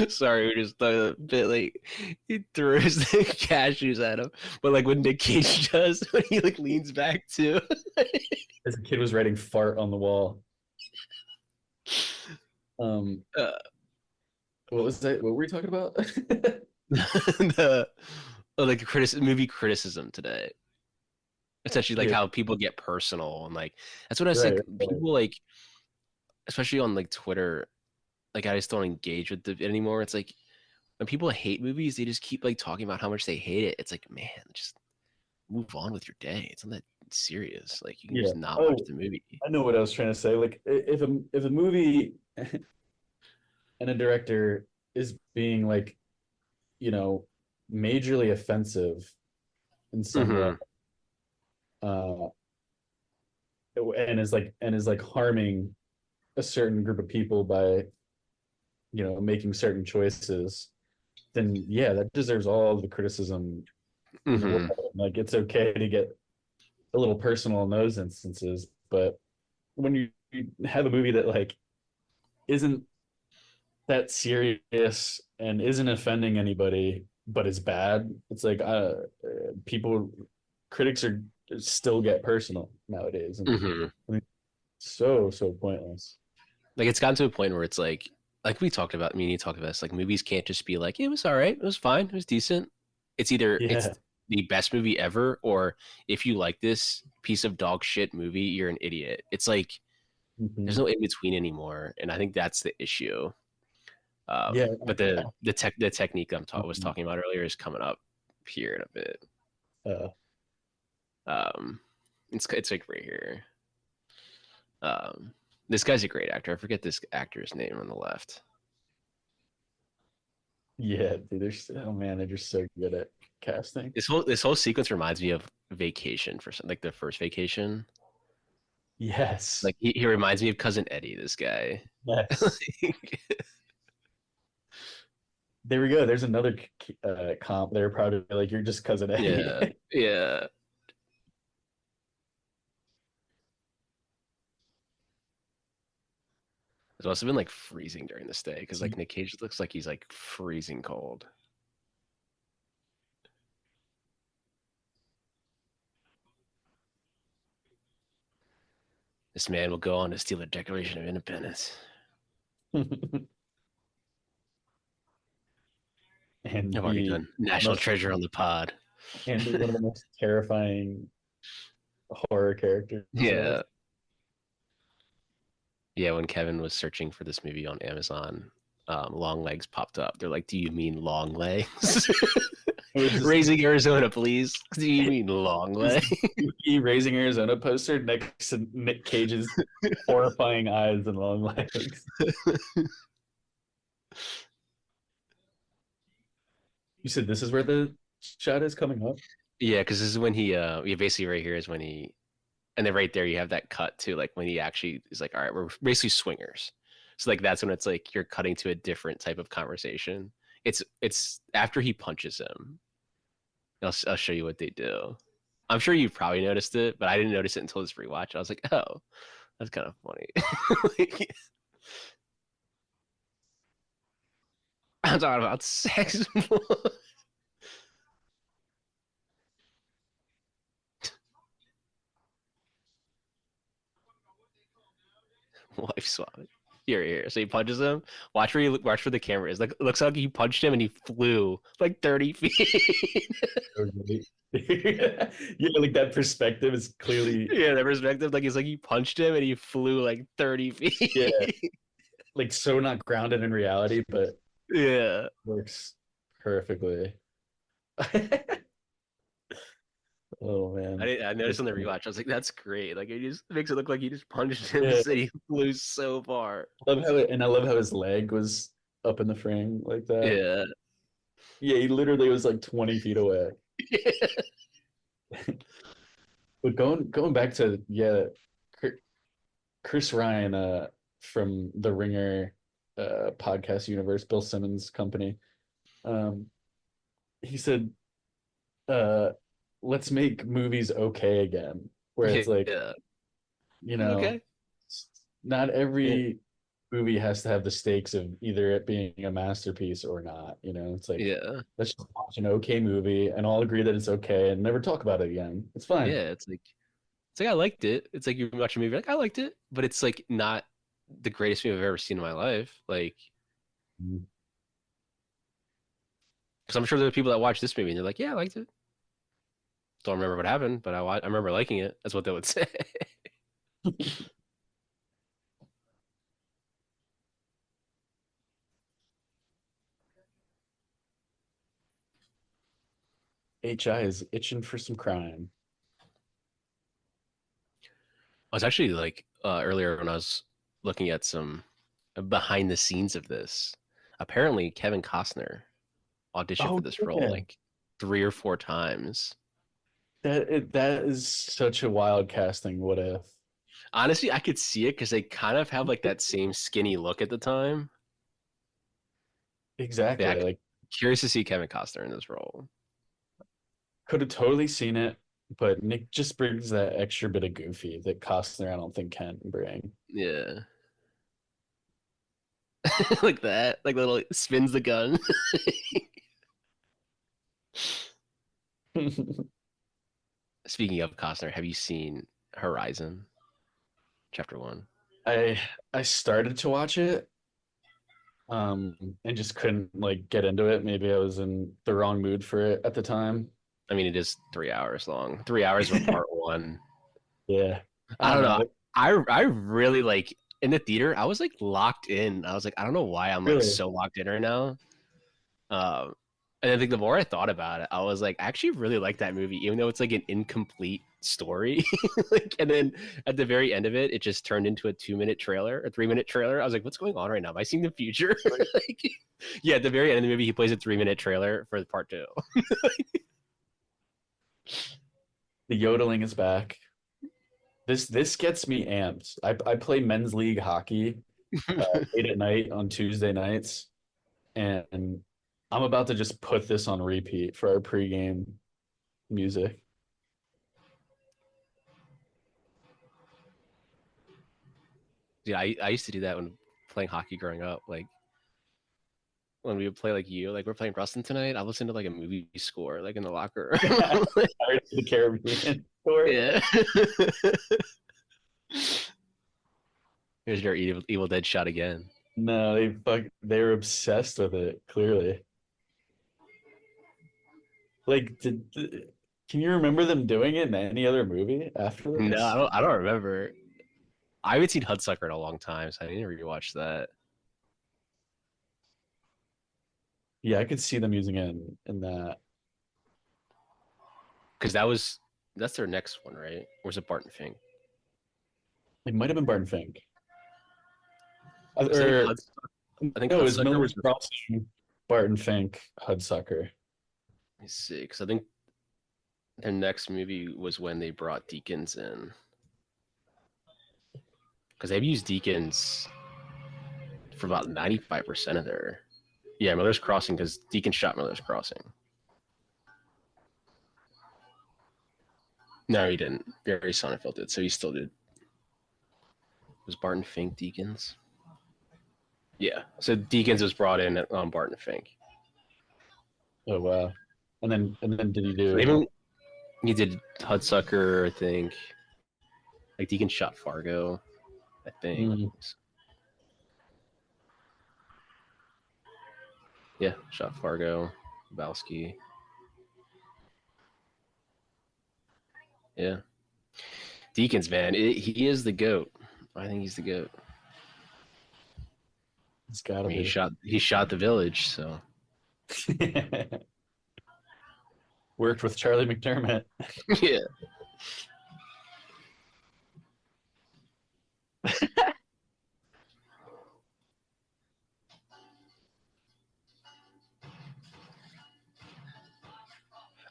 Sorry, we just thought a bit like he throws the cashews at him, but like when Nick Cage does, when he like leans back too. as a kid was writing fart on the wall. Um, uh, what was that? What were we talking about? the like movie criticism today. Essentially, like Yeah, how people get personal and like that's what I right, think. right. People like, especially on like Twitter, like I just don't engage with it anymore. It's like when people hate movies, they just keep like talking about how much they hate it. It's like, man, just move on with your day. It's not that serious. Like you can Yeah. just not watch Oh, the movie. I know what I was trying to say. Like if a movie and a director is being like, you know, majorly offensive in some way, Hmm. uh, and is like harming a certain group of people by, making certain choices, then yeah, that deserves all the criticism in the Hmm. world. Like it's okay to get a little personal in those instances, but when you have a movie that like isn't that serious and isn't offending anybody but is bad, it's like people critics are still get personal nowadays, and Hmm. I think so pointless. Like it's gotten to a point where it's like we talked about, me and you talked about this, like movies can't just be like, it was all right, it was fine, it was decent. It's either Yeah. it's the best movie ever, or if you like this piece of dog shit movie, you're an idiot. It's like there's Mhm. no in between anymore, and I think that's the issue. Yeah. But the technique was talking about earlier is coming up here in a bit. uh, Um, it's like right here. Um, this guy's a great actor. I forget this actor's name on the left. yeah, dude, oh man, they're just so good at casting. This whole sequence reminds me of Vacation for some, like the first Vacation. Yes. Like he reminds me of Cousin Eddie. This guy. Yes. There we go. There's another comp. They're probably like, you're just cousin Yeah, Eddie. yeah. It must have been like freezing during this day because like Nick Cage looks like he's like freezing cold. This man will go on to steal the Declaration of Independence. and I've already be done national most treasure on the pod. and be one of the most terrifying horror characters of all Yeah, yeah. When Kevin was searching for this movie on Amazon, Long Legs popped up. They're like, "Do you mean Long Legs? It was just Raising Arizona, please. Do you mean Long this Legs?" spooky Raising Arizona poster next to Nick Cage's horrifying eyes and long legs. You said this is where the shot is coming up? Yeah, because this is when yeah, basically right here is when he, and then right there you have that cut to like when he actually is like, all right, we're basically swingers. So like that's when it's like you're cutting to a different type of conversation. It's after he punches him. I'll show you what they do. I'm sure you've probably noticed it, but I didn't notice it until this rewatch. I was like, oh, that's kind of funny. Like, I'm talking about sex. Wife swap. Here. So he punches him. Watch where the camera is. Like it looks like he punched him and he flew like 30 feet. Yeah, like that perspective is clearly, Yeah, that perspective, like he's like he punched him and he flew like 30 yeah, feet. like so not grounded in reality, but Yeah. works perfectly. Oh man. I noticed on the rewatch, I was like, that's great. Like it just makes it look like he just punched him Yeah, and he flew so far. I love how his leg was up in the frame like that. Yeah. Yeah, he literally was like 20 feet away. But going back to, yeah, Chris Ryan, from the Ringer podcast universe, Bill Simmons' company, um, he said, uh, let's make movies okay again, where it's like, Yeah. you know, Okay. not Yeah. every movie has to have the stakes of either it being a masterpiece or not. It's like, Yeah. let's just watch an okay movie and all agree that it's okay and never talk about it again. It's fine. Yeah. It's like I liked it. It's like you watch a movie like I liked it, but it's like not the greatest movie I've ever seen in my life. Like Mhm. Because I'm sure there are people that watch this movie and they're like, yeah, I liked it. Don't remember what happened, but I remember liking it. That's what they would say. HI is itching for some crime. I was actually like earlier when I was looking at some behind the scenes of this. Apparently, Kevin Costner auditioned for Oh this role yeah, like 3 or 4 times. that is such a wild casting. What if? Honestly, I could see it because they kind of have like that same skinny look at the time. Yeah, Exactly. Like curious to see Kevin Costner in this role. could have totally seen it, but Nick just brings that extra bit of goofy that Costner I don't think can bring. Yeah, like that, like little spins the gun. Speaking of Costner, have you seen Horizon Chapter One? I I started to watch it, and just couldn't like get into it. Maybe I was in the wrong mood for it at the time. I mean, it is 3 hours long. 3 hours of part one. Yeah, I I don't don't know. know. I really like in the theater. I was like locked in. I was like, I don't know why I'm like Really, so locked in right now. Um, and I think the more I thought about it, I was like, I actually really like that movie, even though it's like an incomplete story. Like, and then at the very end of it, it just turned into a 2 minute trailer, a 3 minute trailer. I was like, what's going on right now? Am I seeing the future? Like, yeah, at the very end of the movie, he plays a 3 minute trailer for part two. the yodeling is back. This gets me amped. I play men's league hockey late at night on Tuesday nights, and I'm about to just put this on repeat for our pregame music. Yeah, I used to do that when playing hockey growing up. Like when we would play like you, like we're playing Rustin tonight. I listened to like a movie score, like in the locker room. Pirates of the Caribbean tour. Yeah. Here's your Evil Dead shot again. No, they're obsessed with it, clearly. Like, can you remember them doing it in any other movie after No, this? I don't remember. I haven't seen Hudsucker in a long time, so I need to rewatch that. Yeah, I could see them using it in that. Because that's their next one, right? Or is it Barton Fink? It might have been Barton Fink. Because Or I think no, it was Hudsucker Miller's was the. Crossing, Barton Fink, Hudsucker. Let me see, because I think their next movie was when they brought Deakins in. Because they've used Deakins for about 95% of their. Yeah, Miller's Crossing, because Deacon shot Miller's Crossing. No, he didn't. Barry Sonnenfeld did, so he still did. Was Barton Fink Deakins? Yeah. So Deakins was brought in on Barton Fink. Oh wow. And then did he So do even he did Hudsucker, I think. Like Deacon shot Fargo, I think. mm, Yeah, shot Fargo, Bowski. Yeah. Deakins, man, he is the goat. I think he's the goat. it's I gotta mean, be. he shot the village, so Worked with Charlie McDermott. yeah.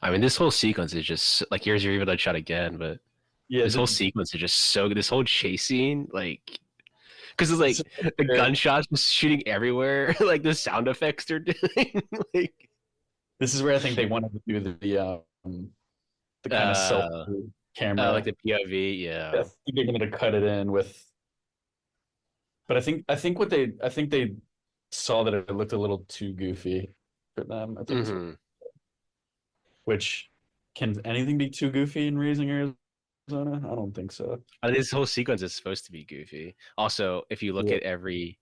I mean, this whole sequence is just like here's your evil dead shot again, but Yeah, this whole sequence is just so good. This whole chase scene, like, because it's this is like the where gunshots just shooting everywhere, like the sound effects they're doing, like, this is where I think they wanted to do the kind of self uh, like camera. the POV, I yeah. think they're going to cut it in with, but I think they saw that it looked a little too goofy for them. I think is Hmm. which can anything be too goofy in Raising Arizona? I don't think so. I mean, this whole sequence is supposed to be goofy. Also, if you look Yeah. at every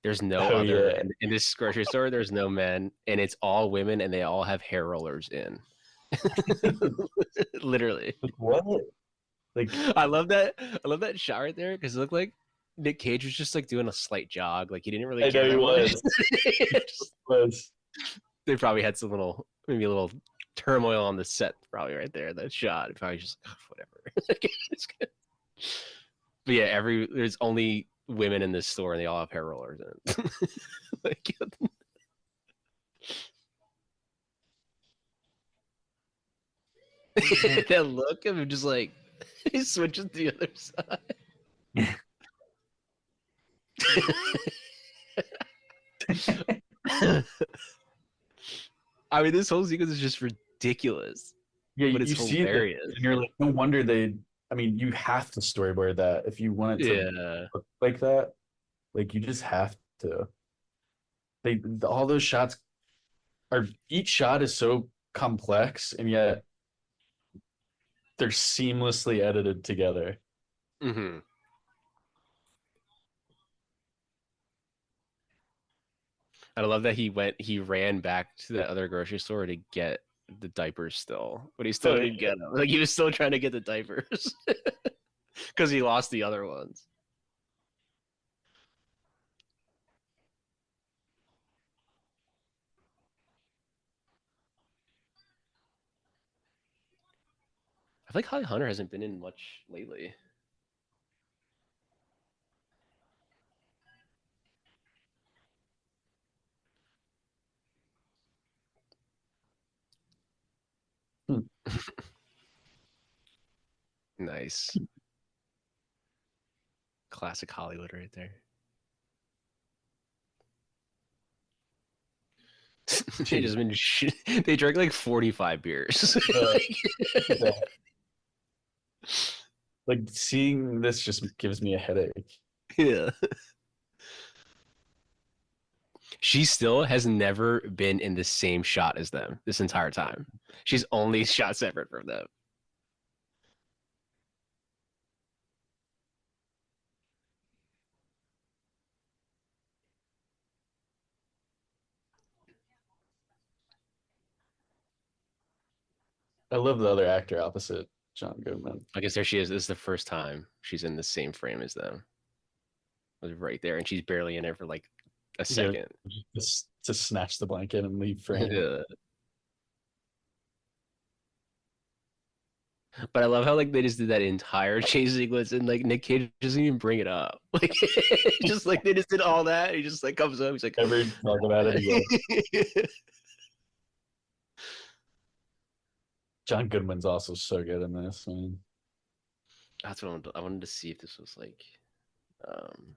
There's no Oh other yeah. in this grocery store. There's no men, and it's all women, and they all have hair rollers in. Literally, Like what? Like I love that. I love that shot right there because it looked like Nick Cage was just like doing a slight jog. Like he didn't really I know care he that much. was. He was. They probably had some little, maybe a little turmoil on the set, probably right there. That shot, probably just oh, whatever. But yeah, there's only women in this store, and they all have hair rollers in. Like, that look of him just like he switches to the other side. I mean, this whole sequence is just ridiculous, Yeah, but it's you see it hilarious. and you're like, no wonder they. I mean, you have to storyboard that if you want it to Yeah. look like that. Like you just have to. All those shots are each shot is so complex and yet they're seamlessly edited together. Mm-hmm. I love that he ran back to the other grocery store to get the diapers still, but he still Oh didn't yeah. get them. Like he was still trying to get the diapers because he lost the other ones. I feel like Holly Hunter hasn't been in much lately. Hmm. Nice. Classic Hollywood right there. They Dude, just been they drank like 45 beers. look at that. Like seeing this just gives me a headache. Yeah. She still has never been in the same shot as them this entire time. She's only shot separate from them. I love the other actor opposite John Goodman. I guess there she is. This is the first time she's in the same frame as them. Right there, and she's barely in it for like a Yeah, second. just to snatch the blanket and leave frame. Yeah. But I love how like they just did that entire chase sequence and like Nick Cage doesn't even bring it up. Like just like they just did all that. He just like comes up. He's like, Never talk about it again. John Goodman's also so good in this, man. that's what I wanted to see if this was like um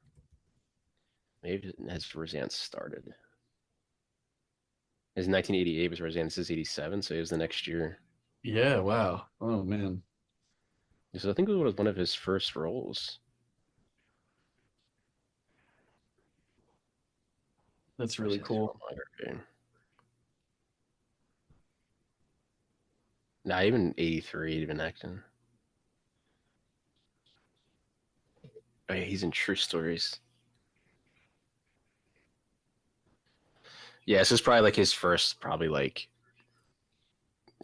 maybe as Roseanne started. It's 1988 was Roseanne. This is 87, so it was the next year. Yeah, wow. Oh man. So I think it was one of his first roles. That's Where's really his cool. filmography? Nah, even 83 he'd been acting. Oh yeah, he's in True Stories. Yeah, this is probably like his first, probably like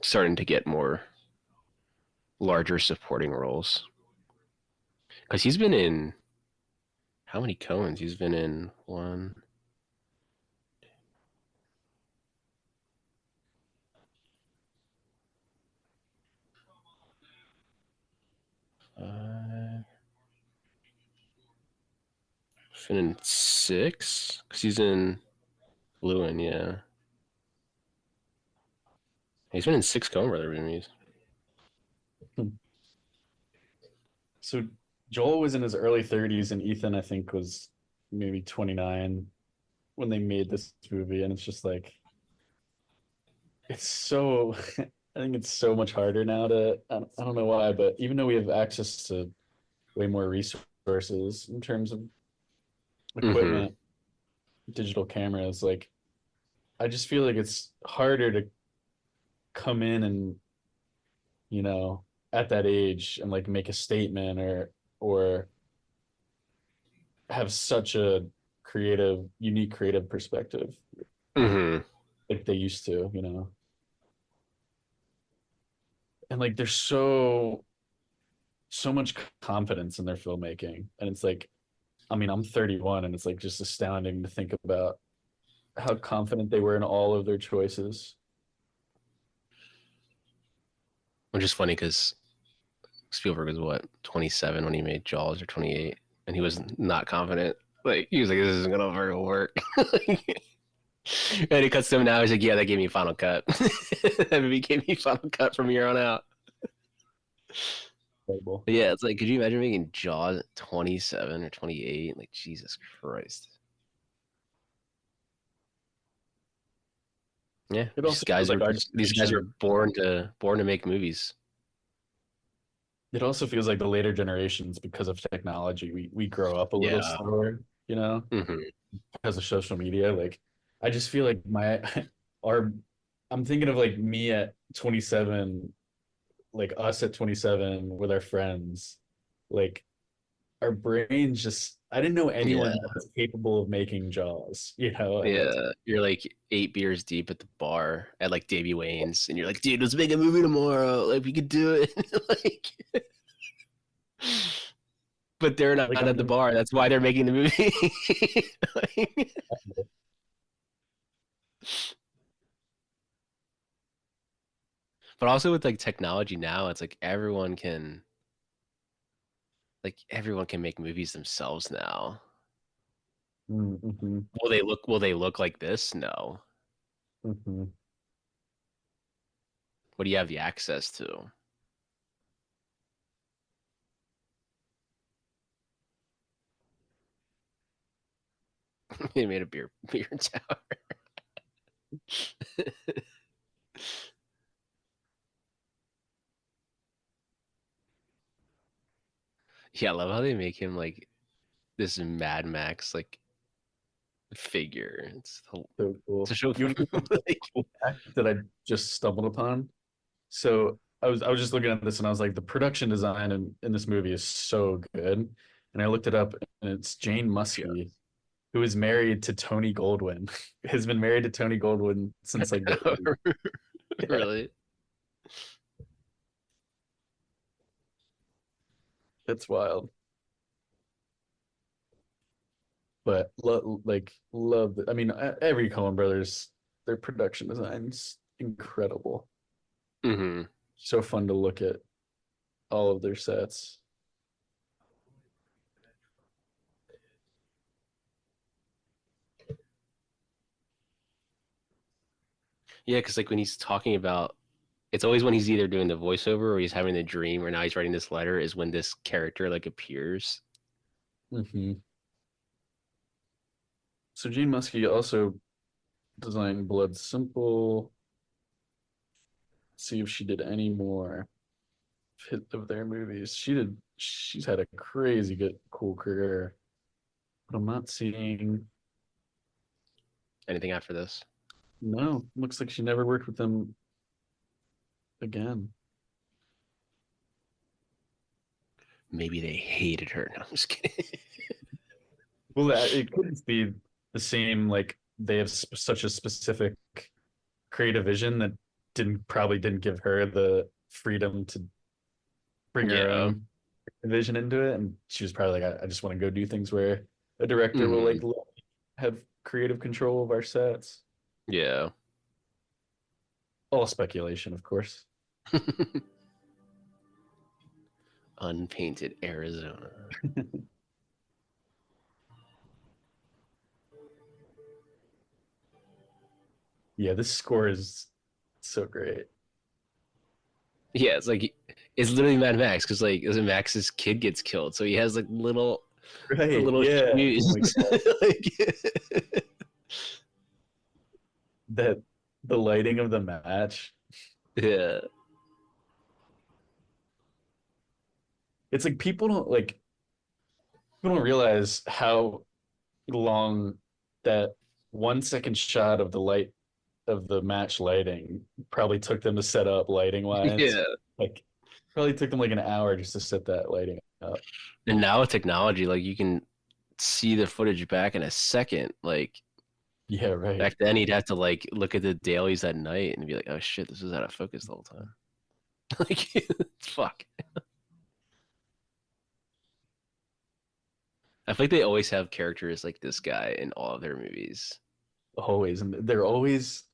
starting to get more larger supporting roles. Because he's been in how many Coens? He's been in one, he's been in six. Because he's in Lewin, yeah. He's been in six Coen Brother movies. So Joel was in his early 30s and Ethan, I think, was maybe 29 when they made this movie. And it's just like, it's so, I think it's so much harder now I don't know why, but even though we have access to way more resources in terms of Mm-hmm. equipment, digital cameras, like, I just feel like it's harder to come in and, you know, at that age and like make a statement or have such a unique creative perspective Hmm. like they used to, you know. And like there's so much confidence in their filmmaking, and it's like, I mean, I'm 31, and it's like just astounding to think about how confident they were in all of their choices. Which is funny because Spielberg was what, 27 when he made Jaws, or 28, and he was not confident. Like he was like, "This isn't gonna very work." And he cuts to him now. He's like, "Yeah, that gave me final cut. That movie gave me final cut from here on out." Incredible. But yeah, it's like, could you imagine making Jaws at 27 or 28? Like, Jesus Christ. Yeah, It also feels like our these guys are generation. born to make movies. It also feels like the later generations, because of technology, we grow up a little Yeah. slower, you know, Hmm. because of social media. Like, I just feel like our, I'm thinking of like me at 27, like us at 27 with our friends, like our brains just, I didn't know anyone Yeah. that was capable of making Jaws, you know, at that Yeah. You're like 8 beers deep at the bar at like Davy Wayne's, and you're like, dude, let's make a movie tomorrow. Like, we could do it. Like, but they're not like at the bar. That's why they're making the movie. Like, but also with like technology now, it's like everyone can make movies themselves now. mm-hmm, Will they look like this? No. mm-hmm. What do you have the access to? They made a beer tower. Yeah, I love how they make him like this Mad Max like figure. So It's a cool. show. You know, Like, cool fact that I just stumbled upon. So I was just looking at this, and I was like, the production design in this movie is so good. And I looked it up, and it's Jane yeah. Muskie, who is married to Tony Goldwyn, has been married to Tony Goldwyn since like the 80s. Yeah, Really? it's wild. But love it. I mean, every Coen Brothers, their production design's incredible. Hmm. So fun to look at all of their sets. Yeah, because like when he's talking about, it's always when he's either doing the voiceover or he's having the dream or now he's writing this letter is when this character like appears. Hmm. So Gene Muskie also designed Blood Simple. See if she did any more of their movies. She did. She's had a crazy good, cool career. But I'm not seeing. Anything after this? No, looks like she never worked with them again. Maybe they hated her. No, I'm just kidding. Well, it could be the same. Like they have such a specific creative vision that didn't give her the freedom to bring her Yeah. own vision into it, and she was probably like, I just want to go do things where a director will Hmm. like have creative control of our sets. Yeah. All speculation, of course. Unpainted Arizona. Yeah, this score is so great. Yeah, it's like it's literally Mad Max because like Max's kid gets killed, so he has like Right. little Yeah. Oh shoes. my God. Like, That the lighting of the match. yeah, It's like people don't realize how long that 1 second shot of the light of the match lighting probably took them to set up lighting wise. yeah. Like probably took them like an hour just to set that lighting up. And now with technology, like you can see the footage back in a second. Like Yeah, right. back then, he'd have to like look at the dailies at night and be like, "Oh shit, this was out of focus the whole time." Like, fuck. I feel like they always have characters like this guy in all of their movies. Always. And they're always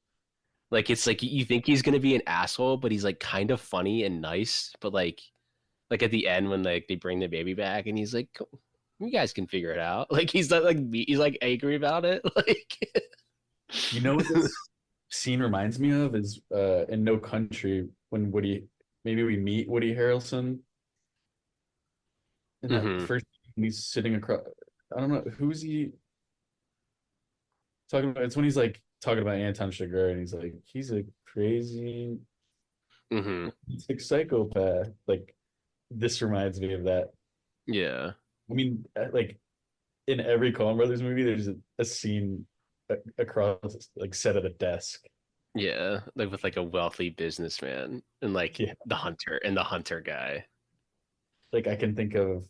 Like it's like you think he's gonna be an asshole, but he's like kind of funny and nice. But like at the end when like they bring the baby back and he's like, "You guys can figure it out." Like he's not like he's like angry about it. Like you know what this scene reminds me of is in No Country when Woody maybe we meet Woody Harrelson in that hmm first when he's sitting across I don't know who's he talking about it's when he's like talking about Anton Chigurh and he's like he's a crazy hmm he's like psychopath like this reminds me of that. Yeah. I mean like in every Coen Brothers movie there's a scene across like set at a desk. Yeah. Like with like a wealthy businessman and like Yeah, the hunter guy. like I can think of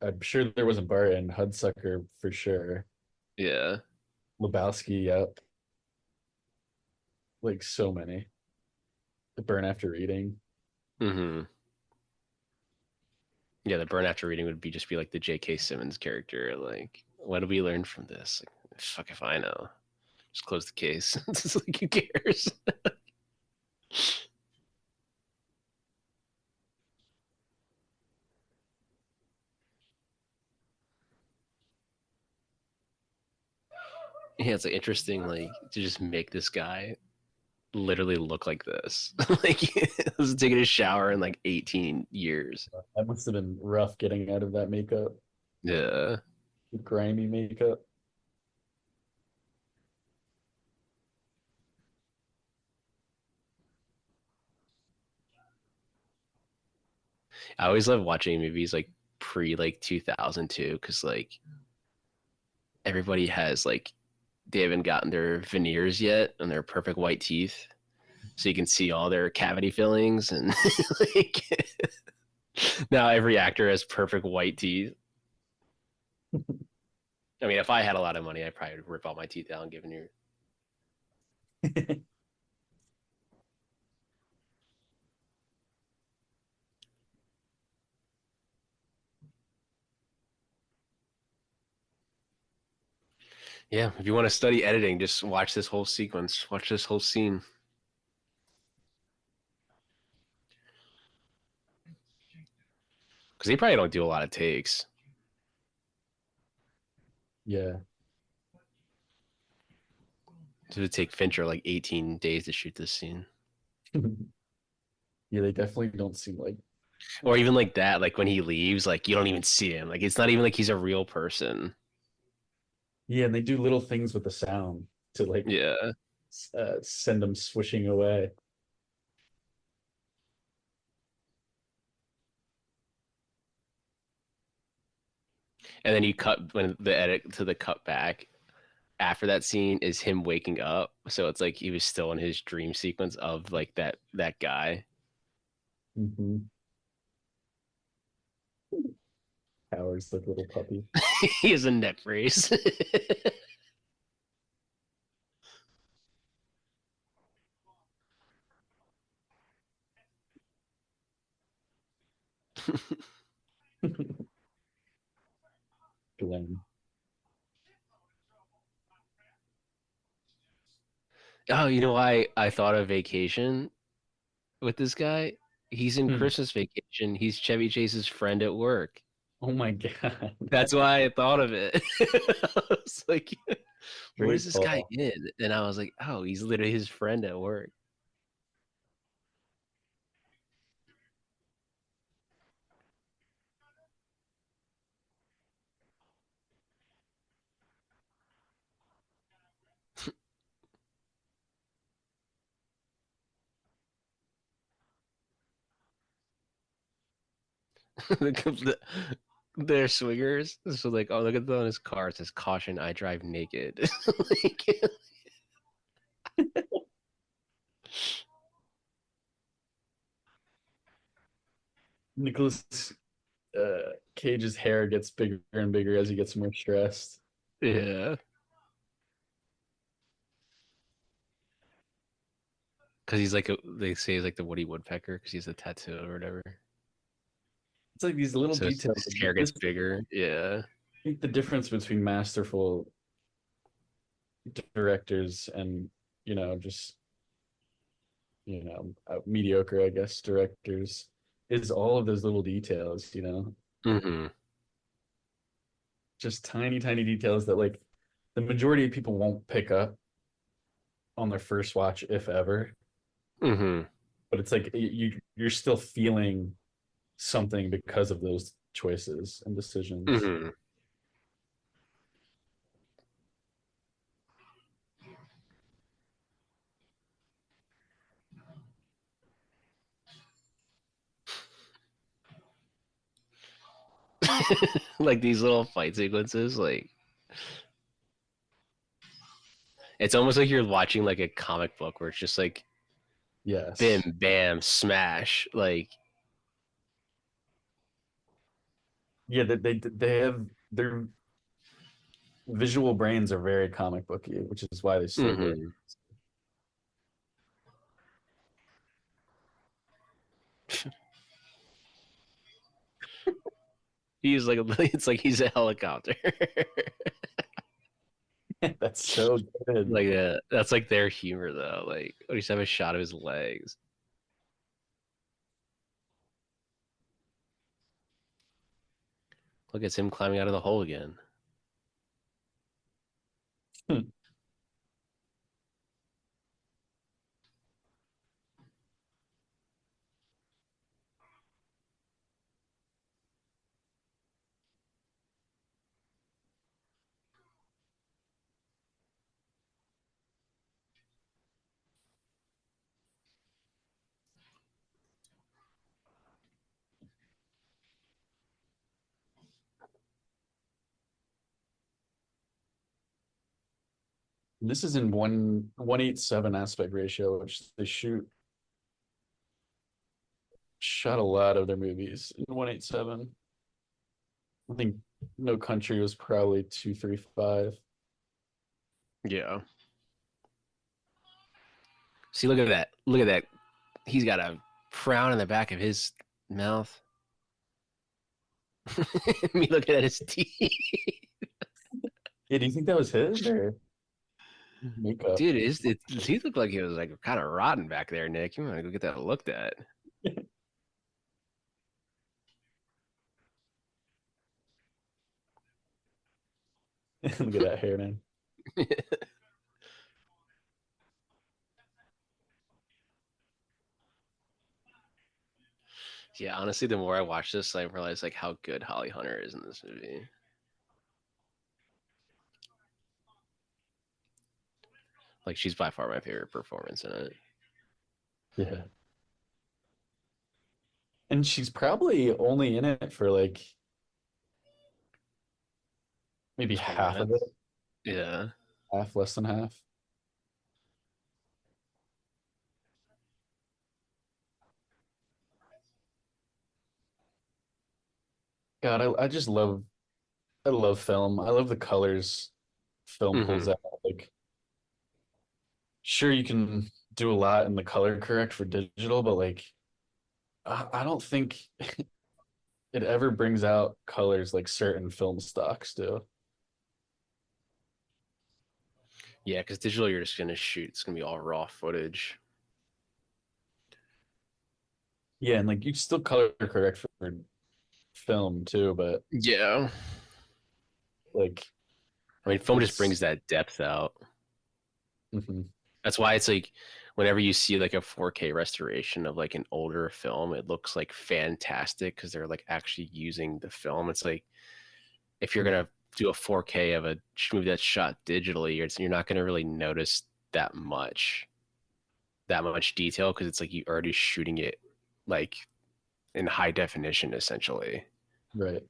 I'm sure there wasn't Bart and Hudsucker for sure. Yeah. Lebowski, yep. Like so many. The Burn After Reading. hmm Yeah, the burn after reading would be just be like the J.K. Simmons character. Like, what do we learn from this? Like, fuck if I know. Just close the case. It's just like who cares? Yeah, it's like interesting, like to just make this guy literally look like this. Like he was taking a shower in like 18 years. That must have been rough getting out of that makeup, Yeah. grimy makeup. I always love watching movies like pre like 2002 because like everybody has like they haven't gotten their veneers yet and their perfect white teeth. So you can see all their cavity fillings and like now every actor has perfect white teeth. I mean, if I had a lot of money, I'd probably rip all my teeth out and give veneers. Yeah, if you want to study editing, just watch this whole sequence, watch this whole scene. Because they probably don't do a lot of takes. Yeah. It would take Fincher like 18 days to shoot this scene. Yeah, they definitely don't seem like Or even like that, like when he leaves, like you don't even see him. Like it's not even like he's a real person. yeah, and they do little things with the sound to like Yeah. send them swishing away. And then you cut when the edit to the cut back after that scene is him waking up. So it's like he was still in his dream sequence of like that guy. Hmm. Howard's like a little puppy. He has a neck brace. Glenn. Oh, you know why I thought of Vacation with this guy? He's in Hmm. Christmas Vacation. He's Chevy Chase's friend at work. Oh my God. That's why I thought of it. I was like, what is Great this guy call. in? And I was like, oh, he's literally his friend at work. They're swingers. So like, oh, look at that on his car. It says caution, I drive naked. Like, Nicholas Cage's hair gets bigger and bigger as he gets more stressed. Yeah. Because he's like they say he's like the Woody Woodpecker because he's a tattoo or whatever. It's like these little So details. his hair gets bigger. Yeah. I think the difference between masterful directors and just mediocre, I guess, directors is all of those little details. Mm-hmm. Just tiny, tiny details that like the majority of people won't pick up on their first watch, if ever. Mm-hmm. But it's like you're still feeling something because of those choices and decisions. Mm-hmm. Like these little fight sequences, like it's almost like you're watching like a comic book where it's just like bim, Yes. bam, smash. Like, Yeah, they have their visual brains are very comic booky, which is why they're so good. mm-hmm. He's like it's like he's a helicopter. That's so good. Like that's like their humor though. Like when he's have a shot of his legs. Look, it's him climbing out of the hole again. This is in 1:7 aspect ratio, which they shot a lot of their movies in 1:7. I think No Country was probably 2:35. Yeah. See, look at that. Look at that. He's got a frown in the back of his mouth. Me looking at his teeth. Yeah, do you think that was his or makeup? Dude, his teeth look like he was like kind of rotten back there, Nick. You want to go get that looked at? Look at that hair, man. Yeah, honestly, the more I watch this, I realize like how good Holly Hunter is in this movie. Like she's by far my favorite performance in it. Yeah. And she's probably only in it for like maybe 20 half of it, minutes. Yeah. half, less than half. God, I love film. I love the colors film pulls Mm-hmm. out. Like, sure, you can do a lot in the color correct for digital, but like, I don't think it ever brings out colors like certain film stocks do. Yeah, because digital, you're just gonna shoot. It's gonna be all raw footage. Yeah, and like you still color correct for film too, but Yeah. like I mean, film just it's brings that depth out. mhm, That's why it's like whenever you see like a 4K restoration of like an older film, it looks like fantastic because they're like actually using the film. It's like if you're gonna do a 4K of a movie that's shot digitally, you're not gonna really notice that much detail because it's like you already shooting it like in high definition essentially. right.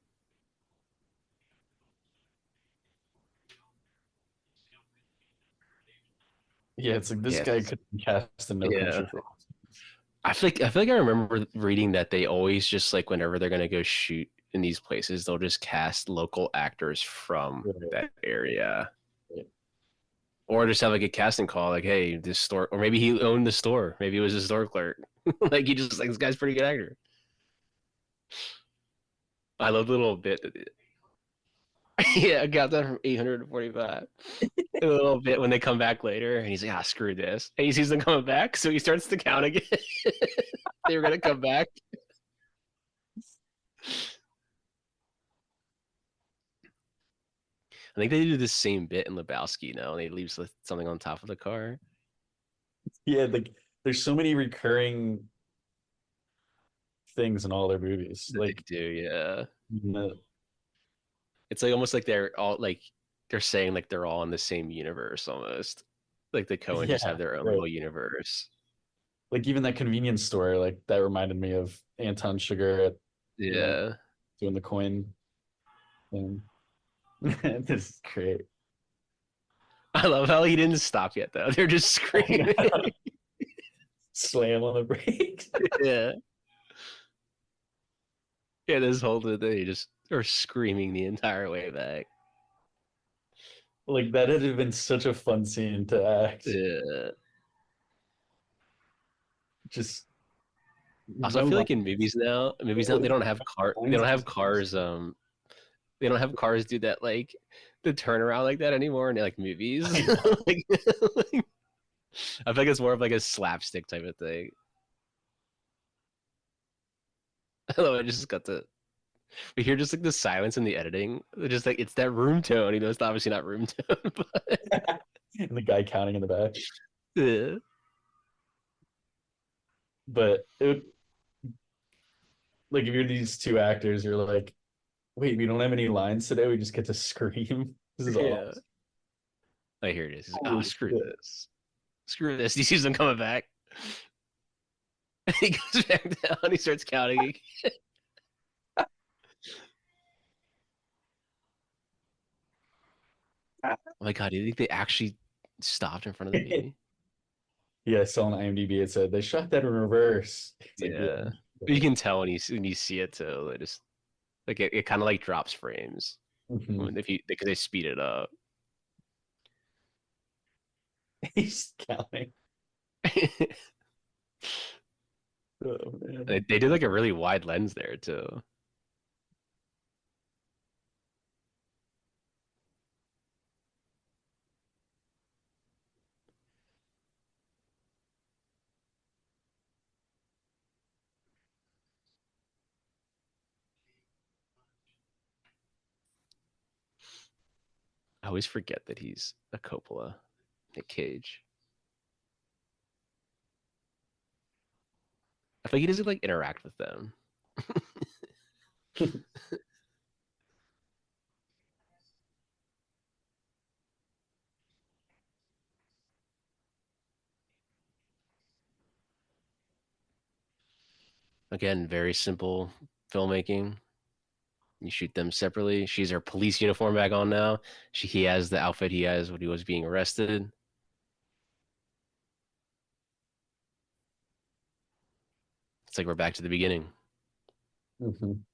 Yeah, it's like this Yeah, guy could be cast in No Country yeah. for Old Men. I feel like I remember reading that they always just like whenever they're gonna go shoot in these places, they'll just cast local actors from Right, that area, right. or just have like a casting call, like, "Hey, this store," or maybe he owned the store. Maybe it was a store clerk. Like he just like this guy's a pretty good actor. I love the little bit that yeah, I got that from 845. A little bit when they come back later, and he's like, "Ah, screw this," and he sees them coming back, so he starts to count again. They were gonna come back. I think they do the same bit in Lebowski now, and he leaves something on top of the car. Yeah, like there's so many recurring things in all their movies. That they Like, do, yeah. no, It's like almost like they're all like they're saying like they're all in the same universe almost. Like the Coens just have yeah, their own right. little universe. Like even that convenience store, like that reminded me of Anton Sugar at, you know, Yeah. doing the coin thing. This is great. I love how he didn't stop yet though. They're just I screaming. know. Slam on the brakes. Yeah. Yeah, this whole thing they just are screaming the entire way back. Like that would have been such a fun scene to act. Yeah. Just Also, I no feel line. like in movies now they don't have they Lines don't are have just cars they don't have cars do that like the turnaround like that anymore in like I movies. know. Like, like, I feel like it's more of like a slapstick type of thing. Although I just got to we hear just like the silence in the editing. They're just like it's that room tone. You know, it's obviously not room tone, but And the guy counting in the back. yeah. But like if you're these two actors, you're like, wait, we don't have any lines today. We just get to scream. This is Yeah. awesome. Oh, here it is. He's like, oh, Holy screw shit. this. Screw this. He sees them coming back. He goes back down. He starts counting. Oh my god, do you think they actually stopped in front of the movie? Yeah, I saw on IMDb it said they shot that in reverse. It's like, yeah. Yeah. You can tell when you see it too. They just like it kind of like drops frames Mhm. if you because they speed it up. He's counting. Oh They man. did like a really wide lens there too. I always forget that he's a Coppola, Nick Cage. I think he doesn't like interact with them. Again, very simple filmmaking. You shoot them separately. She's her police uniform back on now. He has the outfit he has when he was being arrested. It's like we're back to the beginning. Mhm.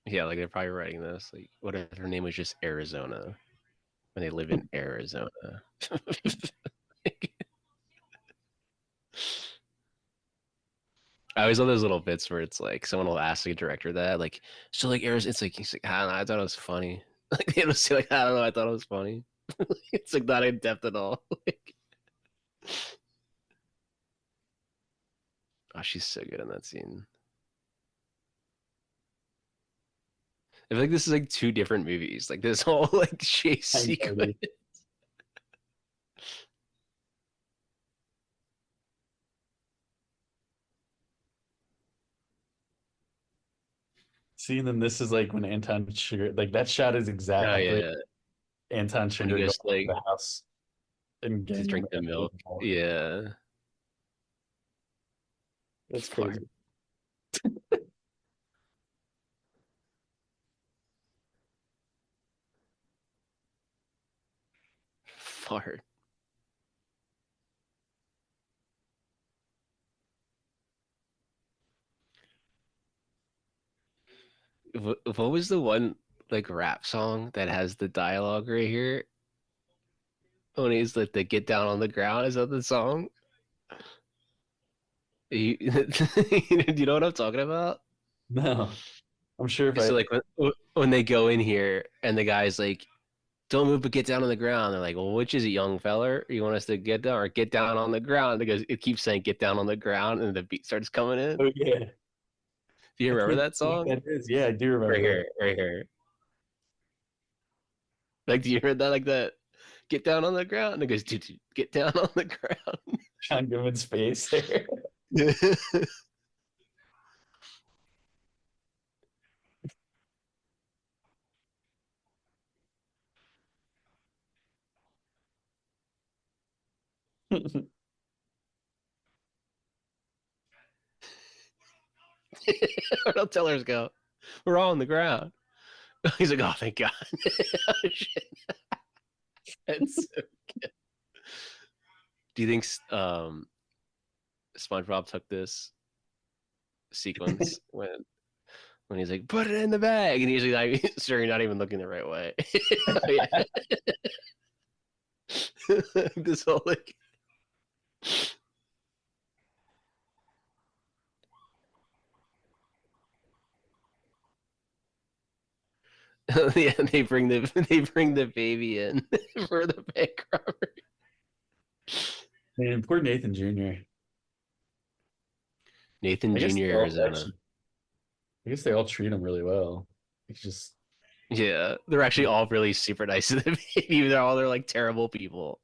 Yeah, like they're probably writing this. Like, what if her name was just Arizona when they live in Arizona? I always love those little bits where it's like someone will ask the director that, like, so like Arizona. It's like he's like, I don't know, I thought it was funny. Like they will say like, I don't know, I thought it was funny. It's like not in depth at all. Like, oh, she's so good in that scene. I feel like this is like two different movies. Like this whole like chase I know, sequence. dude. See, and then this is like when Anton Sugar, like that shot is Oh exactly yeah, Anton when he Sugar going goes to like the house and to getting drink the milk. the Yeah, That's fart, crazy. fart. What was the one like rap song that has the dialogue right here? When he's like the get down on the ground, is that the song? You, do you know what I'm talking about? No, I'm sure if So I, like when they go in here and the guy's like, "Don't move, but get down on the ground." They're like, "Well, which is it, young feller? You want us to get down or get down on the ground?" Because it keeps saying "get down on the ground," and the beat starts coming in. oh yeah, Do you I remember can't that think song? what that is. Yeah, I do Right remember here, right here. Like, do you hear that? Like that? Get down on the ground. And it goes, "Dude, get down on the ground." John Goodman's face there. Or tell her go. We're all on the ground. He's like, "Oh, thank God." Oh, shit. It's, do you think SpongeBob took this sequence when he's like, "Put it in the bag," and he's like, "Sir, you're not even looking the right way." Yeah, this whole like, yeah, they bring the baby in for the bank robbery. Man, poor Nathan Jr. Nathan I guess Jr. they all Arizona. actually, I guess they all treat him really well. It's just, Yeah, they're actually all really super nice to the baby. They're like terrible people.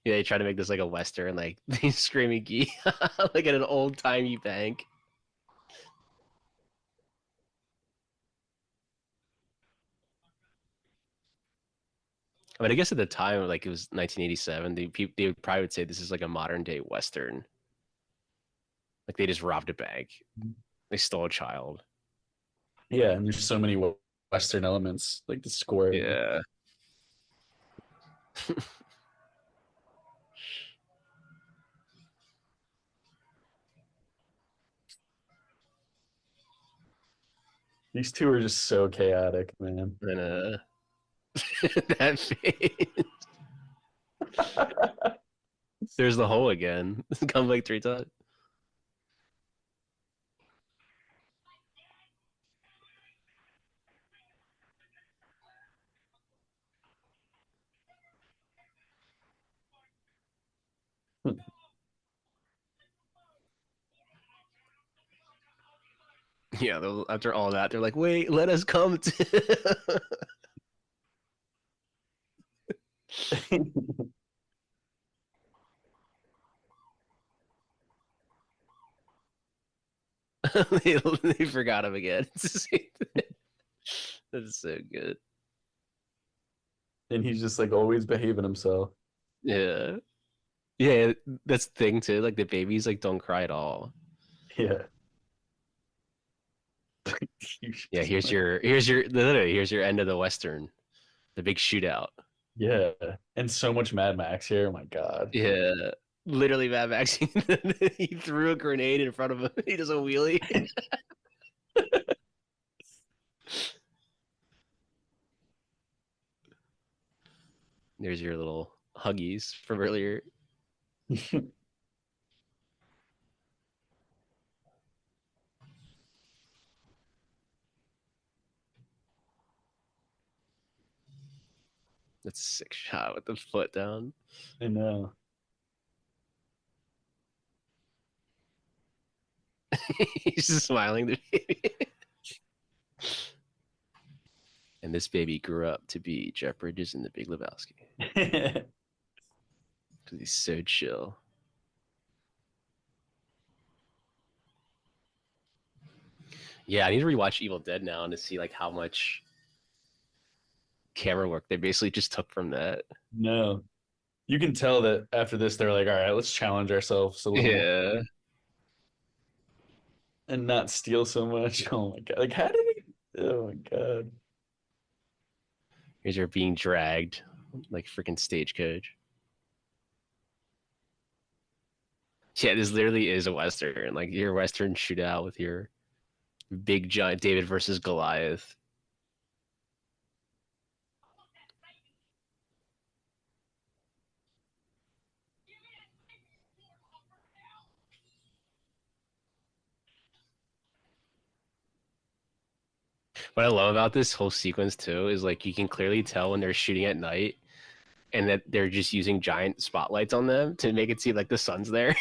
Yeah, they try to make this like a western, like these screaming geese, like at an old timey bank. I mean, I guess at the time, like it was 1987, they would probably would say this is like a modern day western. Like they just robbed a bank, they stole a child. yeah, and there's so many Western elements, like the score. Yeah, These two are just so chaotic, man. and that face. There's the hole again. Come like 3 times. Yeah, after all that, they're like, "Wait, let us come." They forgot him again. That's so good. And he's just like always behaving himself. Yeah, yeah. That's the thing too. Like the babies, like don't cry at all. Yeah. Yeah, here's your end of the western, the big shootout. Yeah. And so much Mad Max here. Oh my God. Yeah, literally Mad Max. He threw a grenade in front of him. He does a wheelie. There's your little huggies from earlier. That's a sick shot with the foot down. I know. He's just smiling. The baby. And this baby grew up to be Jeff Bridges in The Big Lebowski. 'Cause he's so chill. Yeah, I need to rewatch Evil Dead now and to see like how much camera work they basically just took from that. No, you can tell that after this, they're like, all right, let's challenge ourselves a little more Yeah. and not steal so much. Oh my God. Like, how did he? Oh my God. Here's are being dragged like freaking stagecoach. Yeah, this literally is a western. Like your western shootout with your big giant David versus Goliath. What I love about this whole sequence too is like you can clearly tell when they're shooting at night and that they're just using giant spotlights on them to make it seem like the sun's there.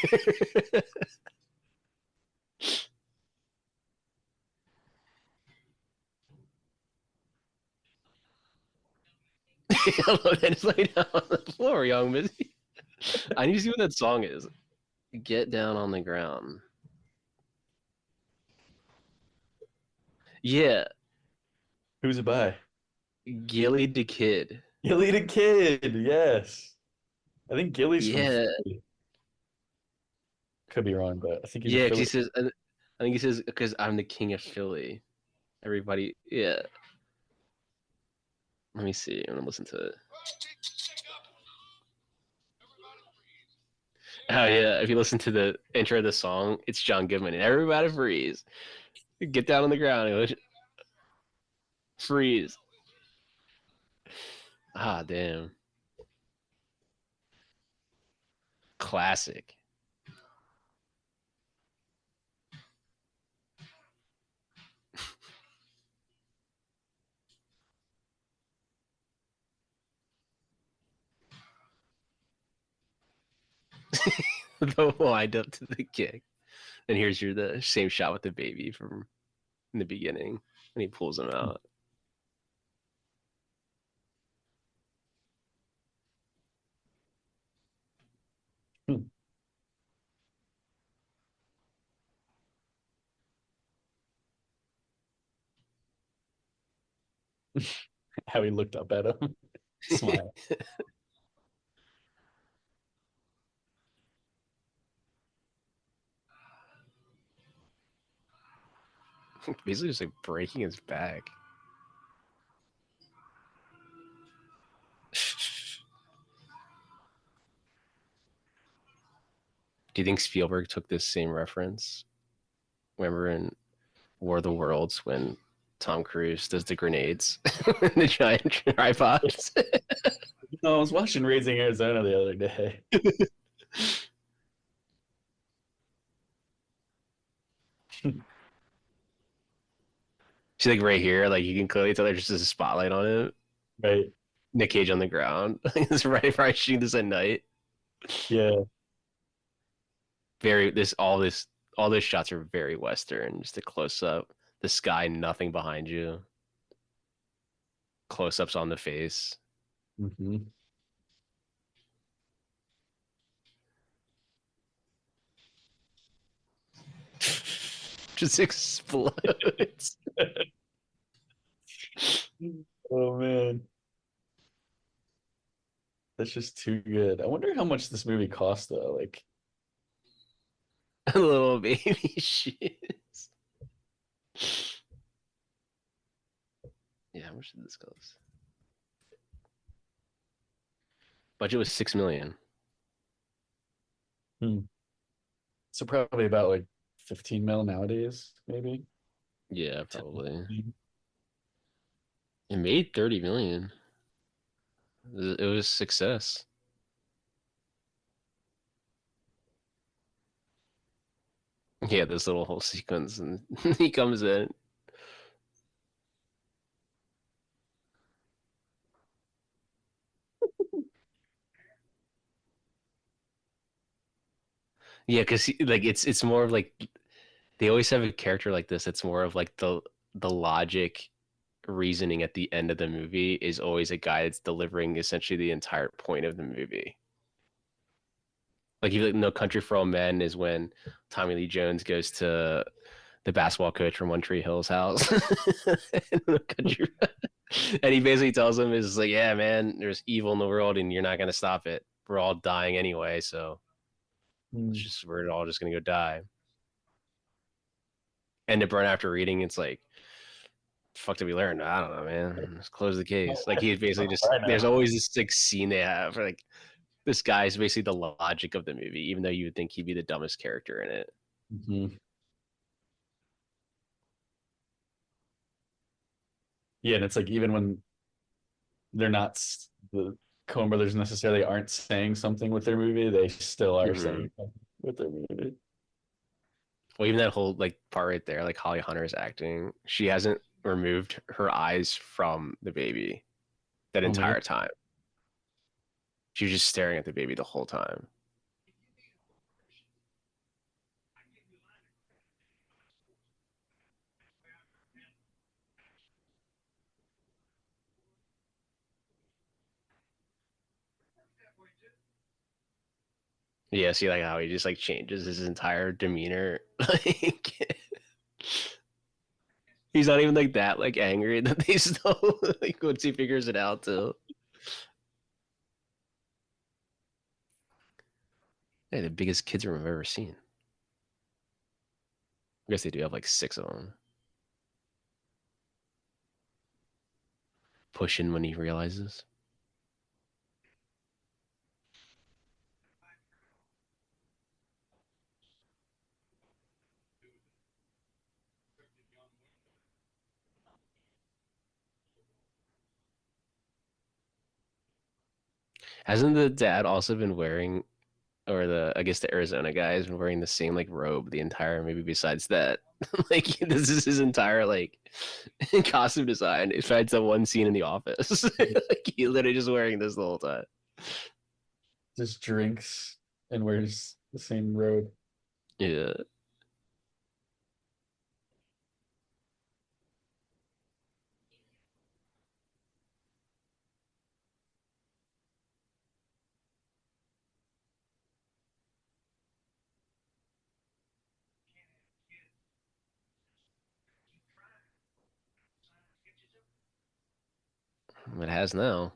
I love that it's like down on the floor, young Missy. I need to see what that song is. Get down on the ground. Yeah, Who's it by? Gilly the Kid. Gilly the Kid. Yes. I think Gilly's from Yeah, Philly. Could be wrong, but I think he's a yeah. Because he Philly. says, I think he says, because I'm the king of Philly. Everybody, yeah. Let me see. I'm gonna listen to it. Oh yeah, if you listen to the intro of the song, it's John Goodman and everybody freeze. Get down on the ground. Freeze. Ah, damn. Classic. The wind up to the kick. And here's your the same shot with the baby from in the beginning. And he pulls him out. How he looked up at him. Smile. Basically just like breaking his back. Do you think Spielberg took this same reference? Remember in War of the Worlds when Tom Cruise does the grenades in the giant tripods? No, I was watching Raising Arizona the other day. She's like right here, like you can clearly tell there's just a spotlight on it. Right. Nick Cage on the ground. It's right shooting this at night. Yeah. Very all those shots are very western. Just a close up, the sky, nothing behind you. Close ups on the face. Hmm. Just explodes. Oh man. That's just too good. I wonder how much this movie cost though. Like, A little baby shit. Yeah, how much did this cost? Budget was 6 million. hmm. So probably about like 15 mil nowadays, maybe. Yeah, 10. probably. It made 30 million. It was a success. Yeah, this little whole sequence, and he comes in. Yeah, because like it's more of like they always have a character like this. It's more of like the logic reasoning at the end of the movie is always a guy that's delivering essentially the entire point of the movie. Like even like, No Country for Old Men is when Tommy Lee Jones goes to the basketball coach from One Tree Hill's house. No Country, and he basically tells him is like, yeah, man, there's evil in the world and you're not gonna stop it. We're all dying anyway, so it's Hmm. just we're all just gonna go die. And to Burn after reading, it's like, fuck did we learn? I don't know, man. Just close the case. Like he basically just I there's know. always this like scene they have for like this guy is basically the logic of the movie, even though you would think he'd be the dumbest character in it. Mhm. Yeah, and it's like even when they're not the Coen brothers necessarily aren't saying something with their movie, they still are Mm-hmm. saying something with their movie. Well, even that whole like part right there, like Holly Hunter's acting, she hasn't removed her eyes from the baby that Oh my god. entire time. She was just staring at the baby the whole time. Yeah, see like how he just like changes his entire demeanor. Like he's not even like that like angry that they still like once he figures it out too. Hey, the biggest kids room I've ever seen. I guess they do have like six of them. Push in when he realizes. Hasn't the dad also been wearing, or the I guess the Arizona guy has been wearing the same like robe the entire movie? Besides that, like this is his entire like costume design. Besides that one scene in the office, like he literally just wearing this the whole time. Just drinks and wears the same robe. Yeah, it has now.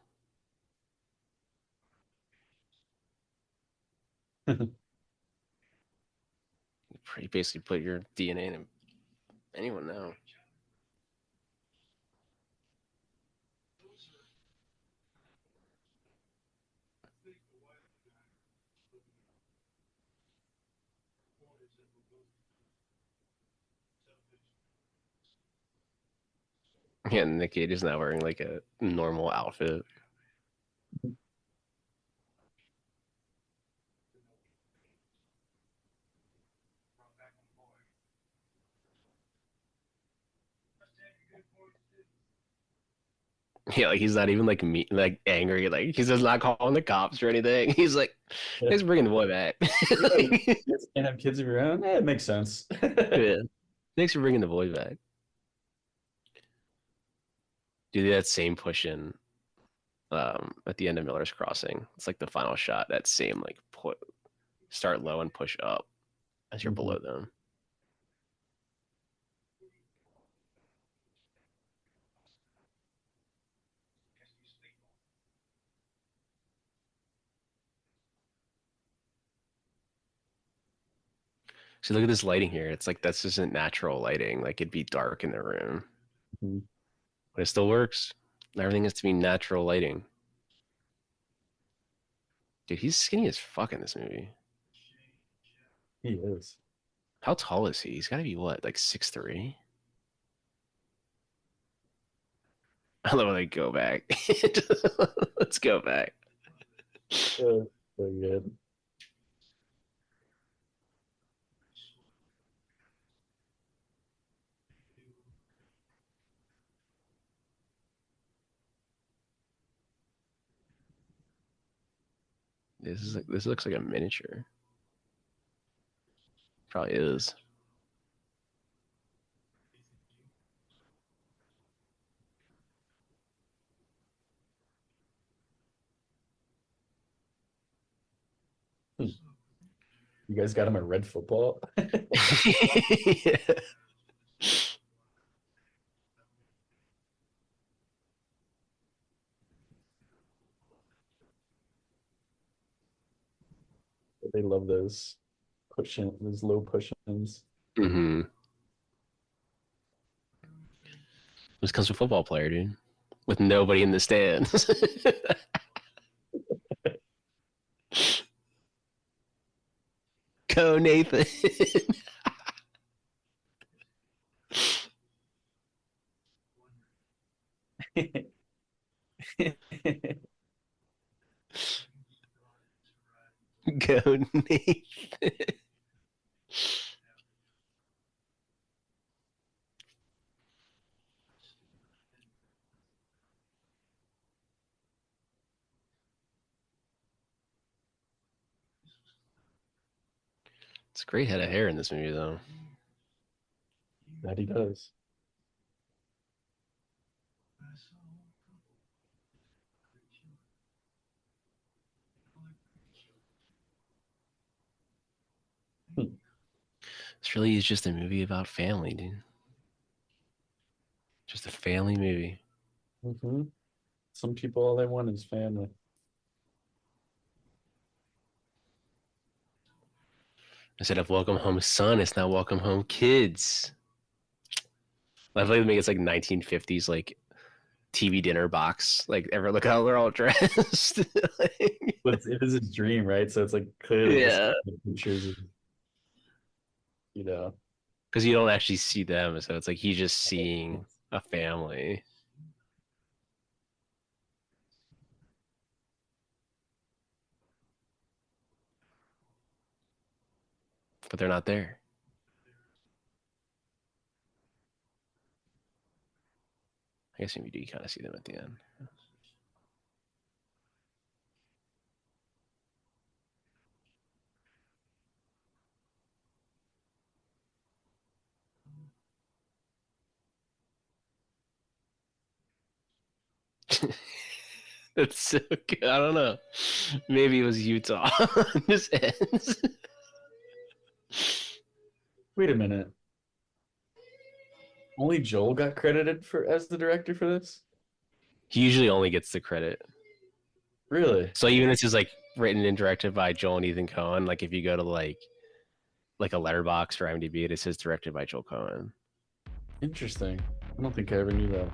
You basically put your DNA in anyone now. Yeah, and Nick Cage is now wearing like a normal outfit. Yeah, like he's not even like me, like angry. Like he's just not calling the cops or anything. He's like, Yeah. "He's bringing the boy back." Yeah, you guys can't have kids of your own. It makes sense. Yeah, thanks for bringing the boy back. Do that same push in at the end of Miller's Crossing. It's like the final shot. That same like put start low and push up as you're Mhm. below them. So look at this lighting here. It's like that's just not natural lighting. Like it'd be dark in the room, Mhm. but it still works. Everything has to be natural lighting. Dude, he's skinny as fuck in this movie. He is. How tall is he? He's got to be what, like 6'3"? I love when they go back. Let's go back. So good. This looks like a miniature. Probably is. Hmm. You guys got him a red football? Yeah. They love those low push-ins. Mm-hmm. This comes from a football player, dude, with nobody in the stands. Go Nathan. Go Nathan. It's a great head of hair in this movie, though. That he does. This really is just a movie about family, dude. Just a family movie. Mm-hmm. Some people, all they want is family. Instead of Welcome Home Son, it's now Welcome Home Kids. I feel like they make it's like 1950s, like TV dinner box. Like, ever look how they're all dressed. Like, But it is his dream, right? So it's like clearly just yeah, the pictures of, you know. because you don't actually see them, so it's like he's just seeing a family, but they're not there. I guess maybe you do kind of see them at the end. It's so good. I don't know. Maybe it was Utah. Just ends. Wait a minute. Only Joel got credited for as the director for this? He usually only gets the credit. Really? So even if it's just like written and directed by Joel and Ethan Cohen, like if you go to like a letterbox for IMDb, it says directed by Joel Cohen. Interesting. I don't think I ever knew that.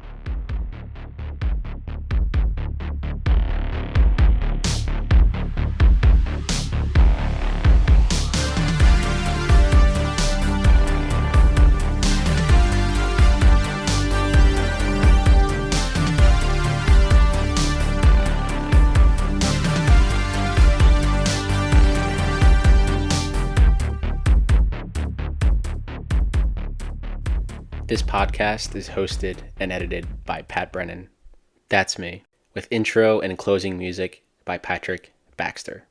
This podcast is hosted and edited by Pat Brennan. That's me, with intro and closing music by Patrick Baxter.